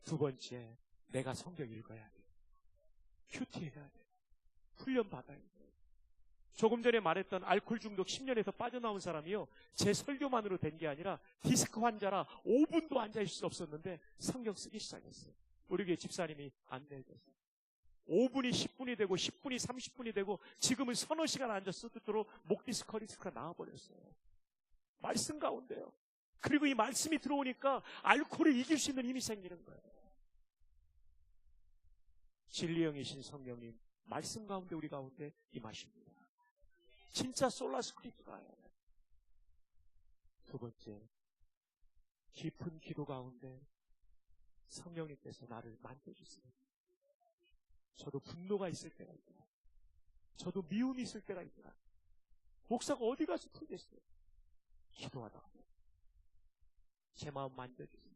두 번째, 내가 성경 읽어야 돼. 큐티해야 돼. 훈련 받아야 돼. 조금 전에 말했던 알코올 중독 10년에서 빠져나온 사람이요, 제 설교만으로 된 게 아니라 디스크 환자라 5분도 앉아있을 수 없었는데 성경 쓰기 시작했어요. 우리 교회 집사님이 안내해줘서 5분이 10분이 되고 10분이 30분이 되고 지금은 서너 시간 앉아서 쓰도록 목 디스크, 허리 디스크가 나와버렸어요. 말씀 가운데요. 그리고 이 말씀이 들어오니까 알코올을 이길 수 있는 힘이 생기는 거예요. 진리의 영이신 성령님, 말씀 가운데 우리 가운데 임하십니다. 진짜 솔라스크립트가요. 두 번째, 깊은 기도 가운데 성령님께서 나를 만져주세요. 저도 분노가 있을 때가 있구나. 저도 미움이 있을 때가 있구나. 목사가 어디 가서 풀겠어요? 기도하다가 제 마음 만져주세요.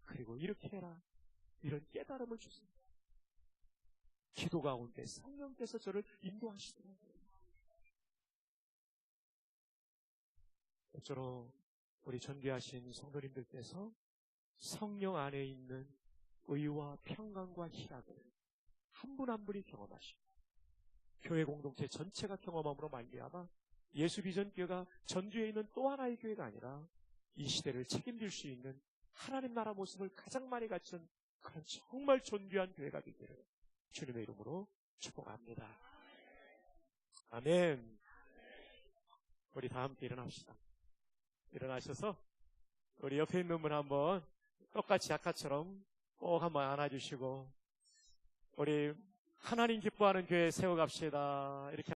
그리고 이렇게 해라. 이런 깨달음을 주세요. 기도 가운데 성령께서 저를 인도하시더라고요. 저로 우리 전개하신 성도님들께서 성령 안에 있는 의와 평강과 희락을 한 분 한 분이 경험하시고 교회 공동체 전체가 경험함으로 말미암아 예수 비전 교회가 전주에 있는 또 하나의 교회가 아니라 이 시대를 책임질 수 있는 하나님 나라 모습을 가장 많이 갖춘 그런 정말 존귀한 교회가 되기를 주님의 이름으로 축복합니다. 아멘. 우리 다 함께 일어납시다. 일어나셔서 우리 옆에 있는 분 한번 똑같이 아까처럼 꼭 한번 안아주시고 우리 하나님 기뻐하는 교회 세워갑시다. 이렇게